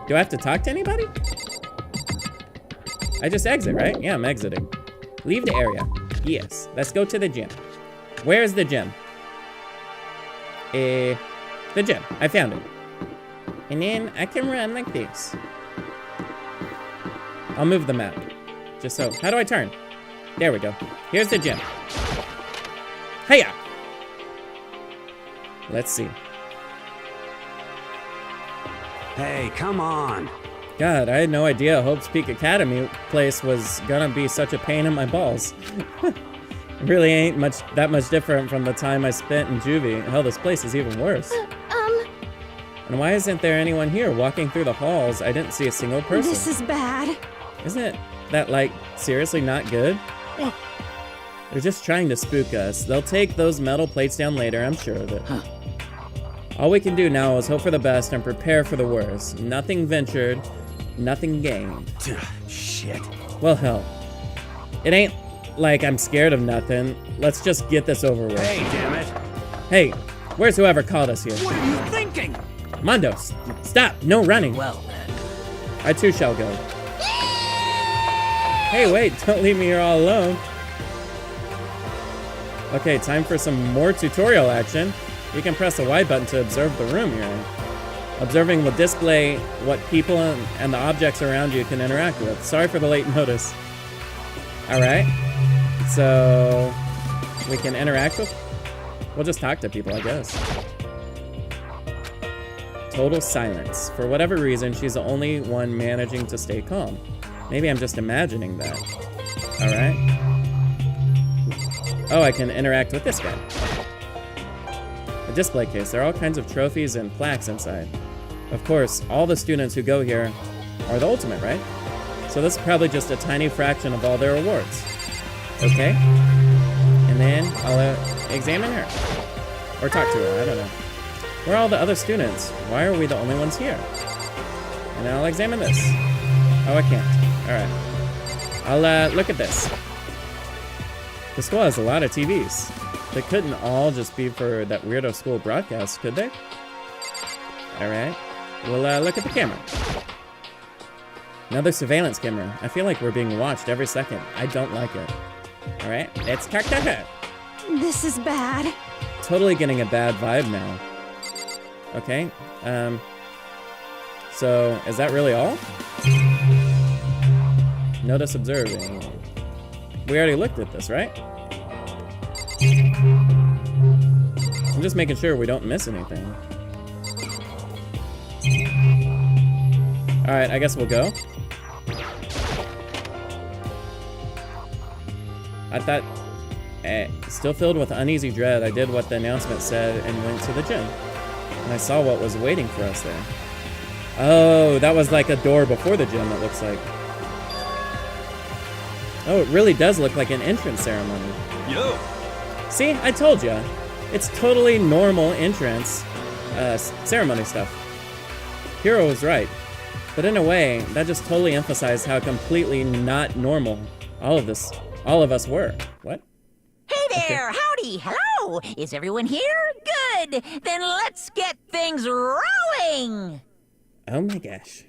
Speaker 1: Do I have to talk to anybody? I just exit, right? Yeah, I'm exiting. Leave the area. Yes, let's go to the gym. Where's the gym? The gym. I found it. And then I can run like this. I'll move the map. Just so. How do I turn? There we go. Here's the gym. Hiya! Let's see.
Speaker 8: Hey, come on.
Speaker 1: God, I had no idea Hope's Peak Academy place was gonna be such a pain in my balls. It really ain't that much different from the time I spent in juvie. Hell, this place is even worse. And why isn't there anyone here walking through the halls? I didn't see a single person.
Speaker 9: This is bad.
Speaker 1: Isn't that, like, seriously not good? They're just trying to spook us. They'll take those metal plates down later, I'm sure of it.
Speaker 7: Huh.
Speaker 1: All we can do now is hope for the best and prepare for the worst. Nothing ventured, nothing gained.
Speaker 7: Shit.
Speaker 1: Well, hell. It ain't like I'm scared of nothing. Let's just get this over with.
Speaker 7: Hey, damn it.
Speaker 1: Hey, where's whoever called us here?
Speaker 8: What are you thinking?
Speaker 1: Mondo, stop! No running!
Speaker 7: Well, then.
Speaker 1: I too shall go. Hey, wait, don't leave me here all alone. Okay, time for some more tutorial action. You can press the Y button to observe the room you're in. Observing will display what people and the objects around you can interact with. Sorry for the late notice. Alright. So, we can interact with... We'll just talk to people, I guess. Total silence. For whatever reason, she's the only one managing to stay calm. Maybe I'm just imagining that. Alright. Oh, I can interact with this guy. A display case. There are all kinds of trophies and plaques inside. Of course, all the students who go here are the ultimate, right? So this is probably just a tiny fraction of all their awards. Okay. And then I'll examine her. Or talk to her, I don't know. Where are all the other students? Why are we the only ones here? And then I'll examine this. Oh, I can't. Alright. I'll look at this. The school has a lot of TVs. They couldn't all just be for that weirdo school broadcast, could they? Alright. We'll look at the camera. Another surveillance camera. I feel like we're being watched every second. I don't like it. Alright, let's talk to her.
Speaker 9: This is bad.
Speaker 1: Totally getting a bad vibe now. Okay, so, is that really all? Notice observing. We already looked at this, right? I'm just making sure we don't miss anything. Alright, I guess we'll go. I thought... still filled with uneasy dread, I did what the announcement said and went to the gym. And I saw what was waiting for us there. Oh, that was like a door before the gym, it looks like. Oh, it really does look like an entrance ceremony.
Speaker 4: Yo!
Speaker 1: See, I told ya. It's totally normal entrance ceremony stuff. Hiro was right. But in a way, that just totally emphasized how completely not normal all of us were. What?
Speaker 6: Hey there, howdy, hello! Is everyone here? Good! Then let's get things rolling!
Speaker 1: Oh my gosh.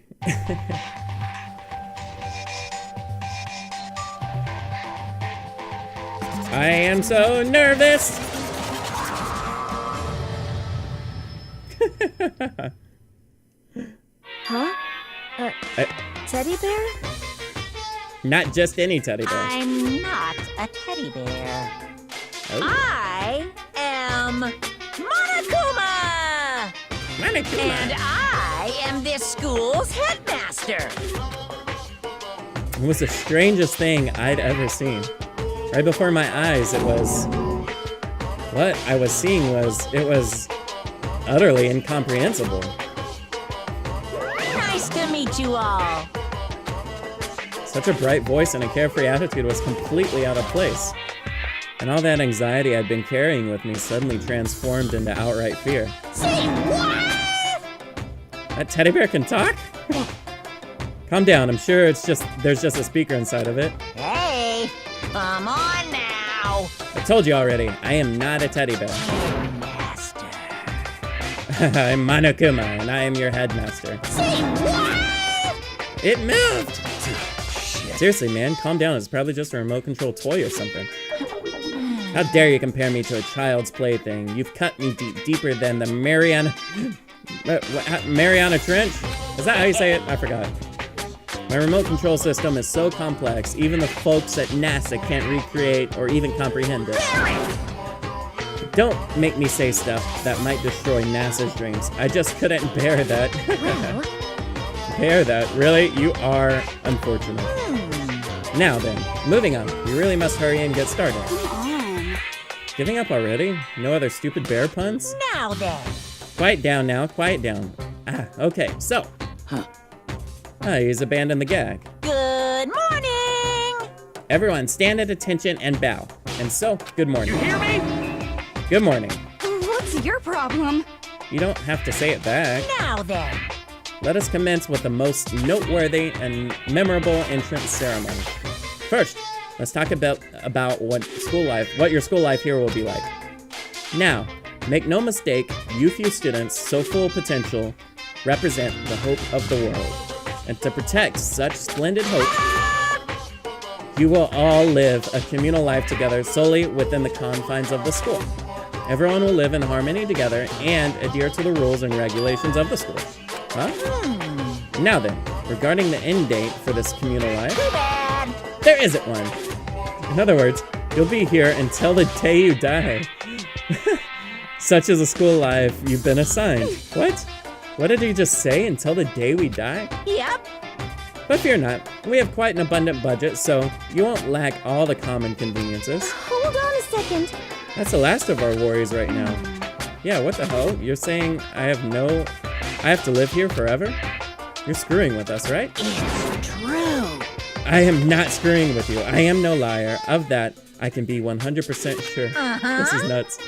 Speaker 1: I am so nervous!
Speaker 5: Huh? Teddy bear?
Speaker 1: Not just any teddy bear.
Speaker 6: I'm not a teddy bear.
Speaker 1: Oh.
Speaker 6: I am Monokuma!
Speaker 1: Monokuma!
Speaker 6: And I am this school's headmaster!
Speaker 1: It was the strangest thing I'd ever seen. Right before my eyes, it was... What I was seeing was utterly incomprehensible.
Speaker 6: Nice to meet you all!
Speaker 1: Such a bright voice and a carefree attitude was completely out of place. And all that anxiety I'd been carrying with me suddenly transformed into outright fear.
Speaker 6: Say what?
Speaker 1: That teddy bear can talk? Calm down, I'm sure there's just a speaker inside of it.
Speaker 6: Hey, come on now!
Speaker 1: I told you already, I am not a teddy bear.
Speaker 6: Master.
Speaker 1: I'm Monokuma, and I am your headmaster.
Speaker 6: Say what?
Speaker 1: It moved! Seriously, man, calm down. It's probably just a remote control toy or something. How dare you compare me to a child's plaything? You've cut me deeper than the Mariana Trench? Is that how you say it? I forgot. My remote control system is so complex, even the folks at NASA can't recreate or even comprehend it. Don't make me say stuff that might destroy NASA's dreams. I just couldn't bear that. Bear that? Really? You are unfortunate. Now then, moving on. You really must hurry and get started. Giving up already? No other stupid bear puns?
Speaker 6: Now then.
Speaker 1: Quiet down now, quiet down. Ah, okay, so. He's abandoned the gag.
Speaker 6: Good morning!
Speaker 1: Everyone, stand at attention and bow. And so, good morning.
Speaker 8: You hear me?
Speaker 1: Good morning.
Speaker 9: What's your problem?
Speaker 1: You don't have to say it back.
Speaker 6: Now then.
Speaker 1: Let us commence with the most noteworthy and memorable entrance ceremony. First, let's talk about what your school life here will be like. Now, make no mistake, you few students, so full of potential, represent the hope of the world. And to protect such splendid hope, you will all live a communal life together solely within the confines of the school. Everyone will live in harmony together and adhere to the rules and regulations of the school. Huh? Now then, regarding the end date for this communal life, there isn't one. In other words, you'll be here until the day you die. Such is the school life you've been assigned. What? What did he just say? Until the day we die?
Speaker 6: Yep.
Speaker 1: But fear not, we have quite an abundant budget, so you won't lack all the common conveniences.
Speaker 5: Hold on a second.
Speaker 1: That's the last of our worries right now. Yeah, what the hell? You're saying I have to live here forever? You're screwing with us, right?
Speaker 6: It's true.
Speaker 1: I am not screwing with you. I am no liar. Of that, I can be 100% sure. This is nuts.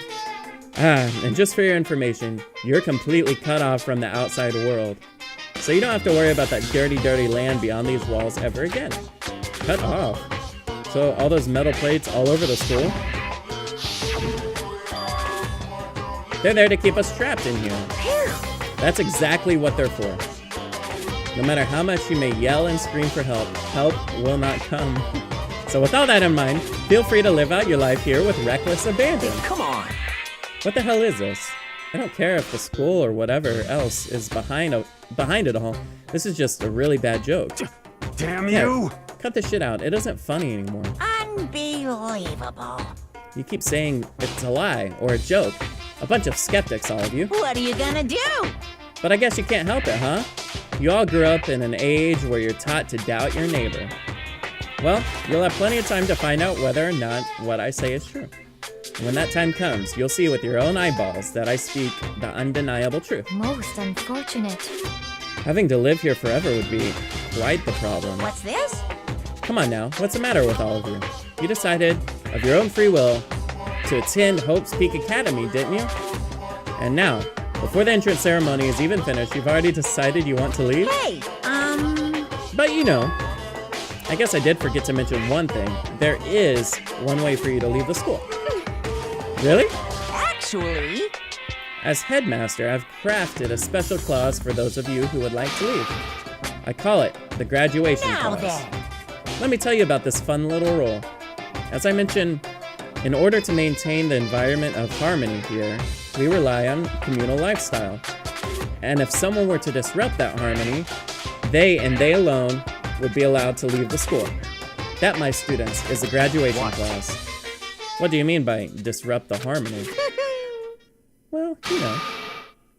Speaker 1: And just for your information, you're completely cut off from the outside world. So you don't have to worry about that dirty, dirty land beyond these walls ever again. Cut off. So all those metal plates all over the school, they're there to keep us trapped in here. That's exactly what they're for. No matter how much you may yell and scream for help, help will not come. So with all that in mind, feel free to live out your life here with reckless abandon.
Speaker 8: Come on.
Speaker 1: What the hell is this? I don't care if the school or whatever else is behind it all. This is just a really bad joke.
Speaker 4: Damn
Speaker 1: Yeah,
Speaker 4: you!
Speaker 1: cut this shit out. It isn't funny anymore.
Speaker 6: Unbelievable.
Speaker 1: You keep saying it's a lie or a joke. A bunch of skeptics, all of you.
Speaker 6: What are you gonna do?
Speaker 1: But I guess you can't help it, huh? You all grew up in an age where you're taught to doubt your neighbor. Well, you'll have plenty of time to find out whether or not what I say is true. When that time comes, you'll see with your own eyeballs that I speak the undeniable truth.
Speaker 5: Most unfortunate.
Speaker 1: Having to live here forever would be quite the problem.
Speaker 6: What's this?
Speaker 1: Come on now, what's the matter with all of you? You decided, of your own free will, to attend Hope's Peak Academy, didn't you? And now, before the entrance ceremony is even finished, you've already decided you want to leave?
Speaker 6: Hey,
Speaker 1: But you know, I guess I did forget to mention one thing. There is one way for you to leave the school. Really?
Speaker 6: Actually...
Speaker 1: As headmaster, I've crafted a special clause for those of you who would like to leave. I call it the graduation
Speaker 6: Now
Speaker 1: clause.
Speaker 6: then.
Speaker 1: Let me tell you about this fun little rule. As I mentioned, in order to maintain the environment of harmony here, we rely on communal lifestyle. And if someone were to disrupt that harmony, they and they alone would be allowed to leave the school. That, my students, is the graduation clause. What do you mean by disrupt the harmony? Well, you know,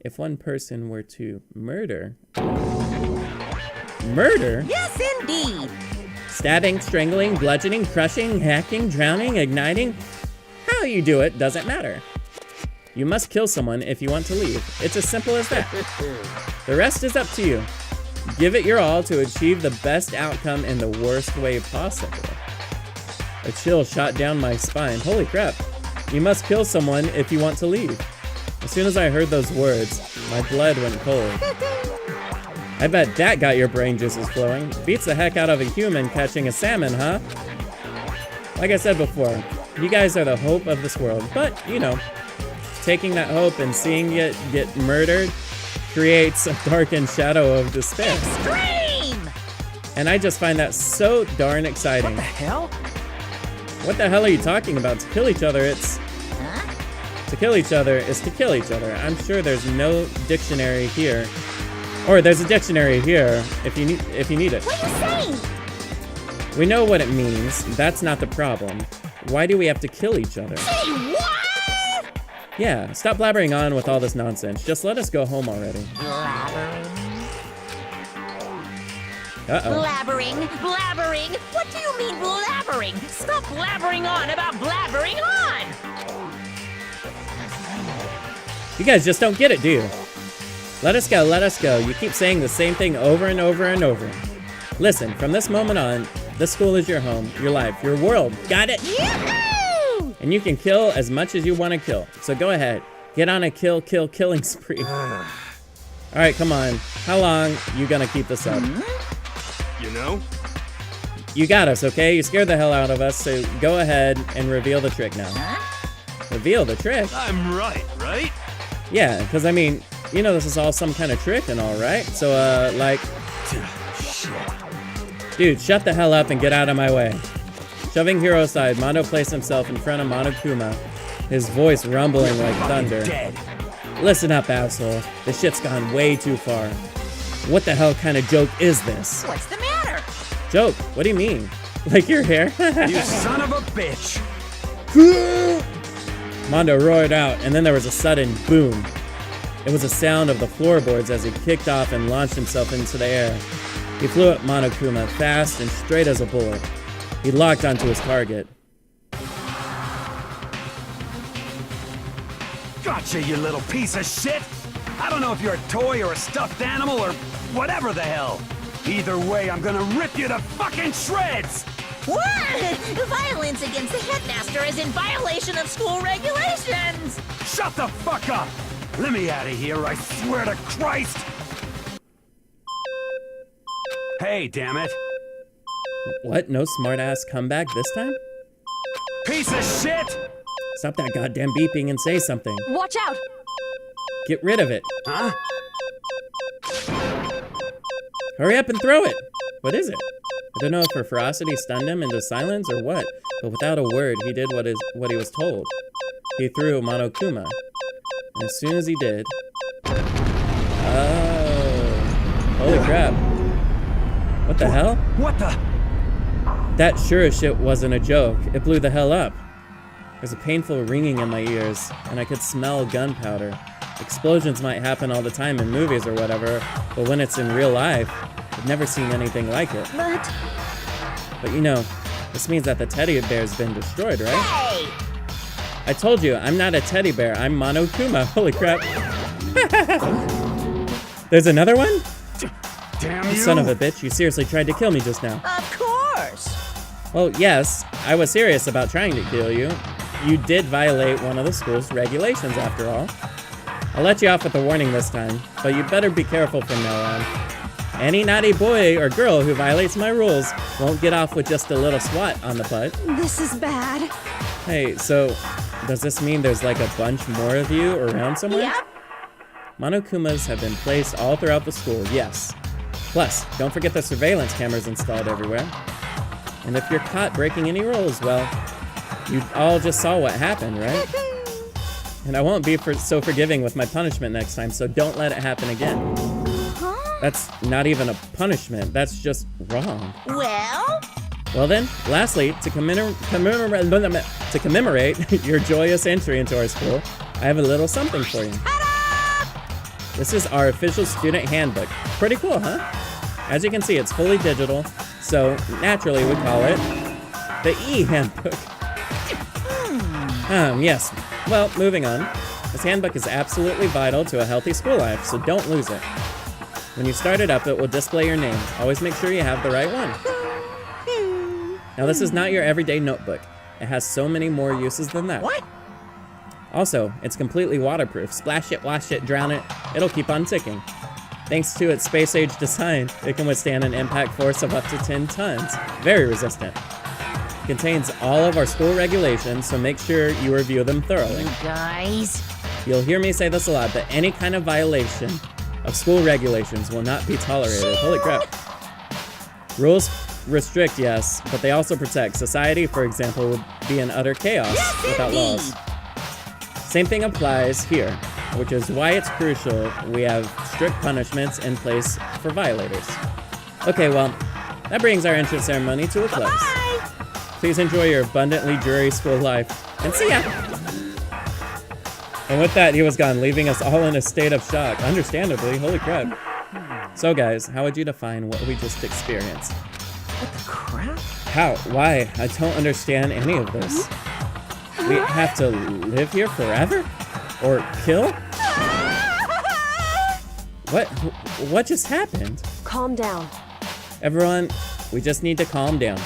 Speaker 1: if one person were to murder?
Speaker 6: Yes, indeed.
Speaker 1: Stabbing, strangling, bludgeoning, crushing, hacking, drowning, igniting. How you do it doesn't matter. You must kill someone if you want to leave. It's as simple as that. The rest is up to you. Give it your all to achieve the best outcome in the worst way possible. A chill shot down my spine. Holy crap. You must kill someone if you want to leave. As soon as I heard those words, my blood went cold. I bet that got your brain juices flowing. Beats the heck out of a human catching a salmon, huh? Like I said before, you guys are the hope of this world. But, you know, taking that hope and seeing it get murdered creates a darkened shadow of despair.
Speaker 6: Extreme!
Speaker 1: And I just find that so darn exciting.
Speaker 8: What the hell?
Speaker 1: What the hell are you talking about? To kill each other, it's...
Speaker 6: Huh?
Speaker 1: To kill each other is to kill each other. I'm sure there's no dictionary here. Or there's a dictionary here if you need it.
Speaker 6: What are you saying?
Speaker 1: We know what it means. That's not the problem. Why do we have to kill each other?
Speaker 6: Say what?
Speaker 1: Yeah, stop blabbering on with all this nonsense. Just let us go home already.
Speaker 6: Blabbering.
Speaker 1: Uh-oh.
Speaker 6: Blabbering. What do you mean blabbering? Stop blabbering on about blabbering on.
Speaker 1: You guys just don't get it, do you? Let us go, let us go. You keep saying the same thing over and over and over. Listen, from this moment on, this school is your home, your life, your world. Got it?
Speaker 6: Yoo-hoo!
Speaker 1: And you can kill as much as you want to kill. So go ahead. Get on a killing spree. Alright, come on. How long you gonna keep this up?
Speaker 4: You know?
Speaker 1: You got us, okay? You scared the hell out of us, so go ahead and reveal the trick now. Reveal the trick?
Speaker 4: I'm right?
Speaker 1: Yeah, because I mean, you know this is all some kind of trick and all, right? So, like... Dude, shut the hell up and get out of my way. Shoving Hiro aside, Mondo placed himself in front of Monokuma, his voice rumbling like thunder. Listen up, asshole. This shit's gone way too far. What the hell kind of joke is this?
Speaker 6: What's the matter?
Speaker 1: Joke? What do you mean? Like your hair?
Speaker 7: You son of a bitch!
Speaker 1: Mondo roared out, and then there was a sudden boom. It was the sound of the floorboards as he kicked off and launched himself into the air. He flew at Monokuma, fast and straight as a bullet. He locked onto his target.
Speaker 7: Gotcha, you little piece of shit! I don't know if you're a toy or a stuffed animal or whatever the hell. Either way, I'm gonna rip you to fucking shreds!
Speaker 6: What? Violence against the headmaster is in violation of school regulations!
Speaker 7: Shut the fuck up! Let me out of here, I swear to Christ! Hey, damn it!
Speaker 1: What? No smart-ass comeback this time?
Speaker 7: Piece of shit!
Speaker 1: Stop that goddamn beeping and say something.
Speaker 9: Watch out!
Speaker 1: Get rid of it.
Speaker 7: Huh?
Speaker 1: Hurry up and throw it! What is it? I don't know if her ferocity stunned him into silence or what, but without a word, he did what he was told. He threw Monokuma. And as soon as he did... Oh... Holy crap. What the hell?
Speaker 7: What the?
Speaker 1: That sure as shit wasn't a joke. It blew the hell up. There's a painful ringing in my ears, and I could smell gunpowder. Explosions might happen all the time in movies or whatever, but when it's in real life, I've never seen anything like it. But you know, this means that the teddy bear's been destroyed, right?
Speaker 6: Hey!
Speaker 1: I told you, I'm not a teddy bear, I'm Monokuma. Holy crap. There's another one?
Speaker 7: Damn you!
Speaker 1: Son of a bitch, you seriously tried to kill me just now.
Speaker 6: Of course!
Speaker 1: Well, yes, I was serious about trying to kill you. You did violate one of the school's regulations, after all. I'll let you off with a warning this time, but you better be careful from now on. Any naughty boy or girl who violates my rules won't get off with just a little swat on the butt.
Speaker 9: This is bad.
Speaker 1: Hey, so does this mean there's like a bunch more of you around somewhere?
Speaker 6: Yep.
Speaker 1: Monokumas have been placed all throughout the school, yes. Plus, don't forget the surveillance cameras installed everywhere. And if you're caught breaking any rules, well, you all just saw what happened, right? And I won't be so forgiving with my punishment next time, so don't let it happen again. That's not even a punishment, that's just wrong. Well then, lastly, to commemorate your joyous entry into our school, I have a little something for you. This is our official student handbook. Pretty cool, huh? As you can see, it's fully digital, so naturally we call it the e-handbook. Yes. Well, moving on. This handbook is absolutely vital to a healthy school life, so don't lose it. When you start it up, it will display your name. Always make sure you have the right one. Now, this is not your everyday notebook. It has so many more uses than that.
Speaker 6: What?
Speaker 1: Also, it's completely waterproof. Splash it, wash it, drown it. It'll keep on ticking. Thanks to its space-age design, it can withstand an impact force of up to 10 tons. Very resistant. It contains all of our school regulations, so make sure you review them thoroughly.
Speaker 6: You guys.
Speaker 1: You'll hear me say this a lot, but any kind of violation of school regulations will not be tolerated. Holy crap. Rules restrict, yes, but they also protect. Society, for example, would be in utter chaos without laws. Same thing applies here, which is why it's crucial we have strict punishments in place for violators. Okay, well, that brings our entrance ceremony to a close.
Speaker 6: Bye!
Speaker 1: Please enjoy your abundantly dreary school life, and see ya! And with that, he was gone, leaving us all in a state of shock. Understandably, holy crap. So guys, how would you define what we just experienced?
Speaker 3: What the crap?
Speaker 1: How? Why? I don't understand any of this. We have to live here forever? Or kill? What just happened?
Speaker 9: Calm down.
Speaker 1: Everyone, we just need to calm down.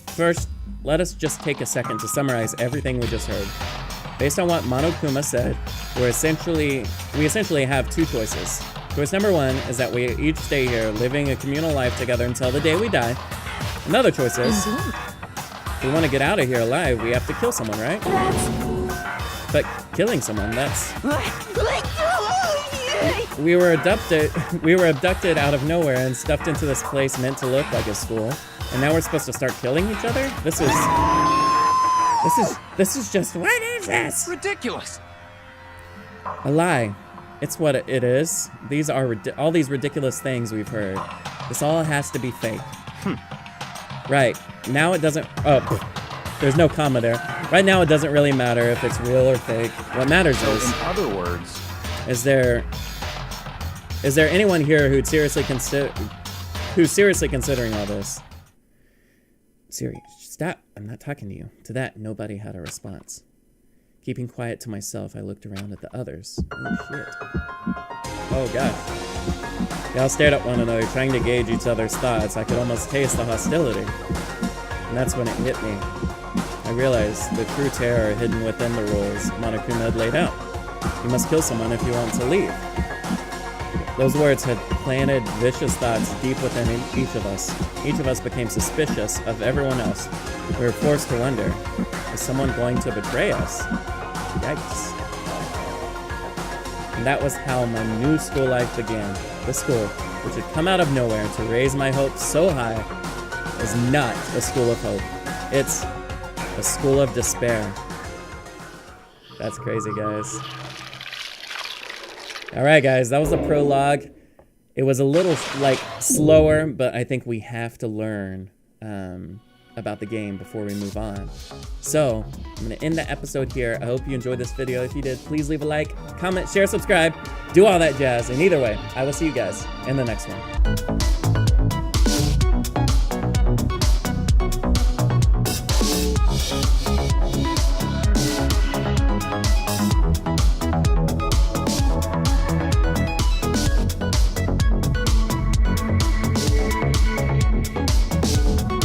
Speaker 1: First, let us just take a second to summarize everything we just heard. Based on what Monokuma said, we essentially have two choices. Choice number one is that we each stay here, living a communal life together until the day we die. Another choice is, if we want to get out of here alive, we have to kill someone, right? But killing someone, that's... We were abducted out of nowhere and stuffed into this place meant to look like a school. And now we're supposed to start killing each other? This is just, what is this?
Speaker 8: Ridiculous.
Speaker 1: A lie. It's what it is. These are all these ridiculous things we've heard. This all has to be fake. Right. Now it doesn't... Oh, there's no comma there. Right now it doesn't really matter if it's real or fake. What matters is...
Speaker 8: In other words...
Speaker 1: Is there anyone here who's seriously considering all this? Siri, stop. I'm not talking to you. To that, nobody had a response. Keeping quiet to myself, I looked around at the others. Oh, shit. Oh, God. They all stared at one another, trying to gauge each other's thoughts. I could almost taste the hostility. And that's when it hit me. I realized the true terror hidden within the rules Monokuma had laid out. You must kill someone if you want to leave. Those words had planted vicious thoughts deep within each of us. Each of us became suspicious of everyone else. We were forced to wonder, is someone going to betray us? Yikes. And that was how my new school life began. The school, which had come out of nowhere to raise my hopes so high, is not a school of hope. It's a school of despair. That's crazy, guys. Alright guys, that was the prologue. It was a little, like, slower, but I think we have to learn about the game before we move on. So, I'm going to end the episode here. I hope you enjoyed this video. If you did, please leave a like, comment, share, subscribe, do all that jazz. And either way, I will see you guys in the next one.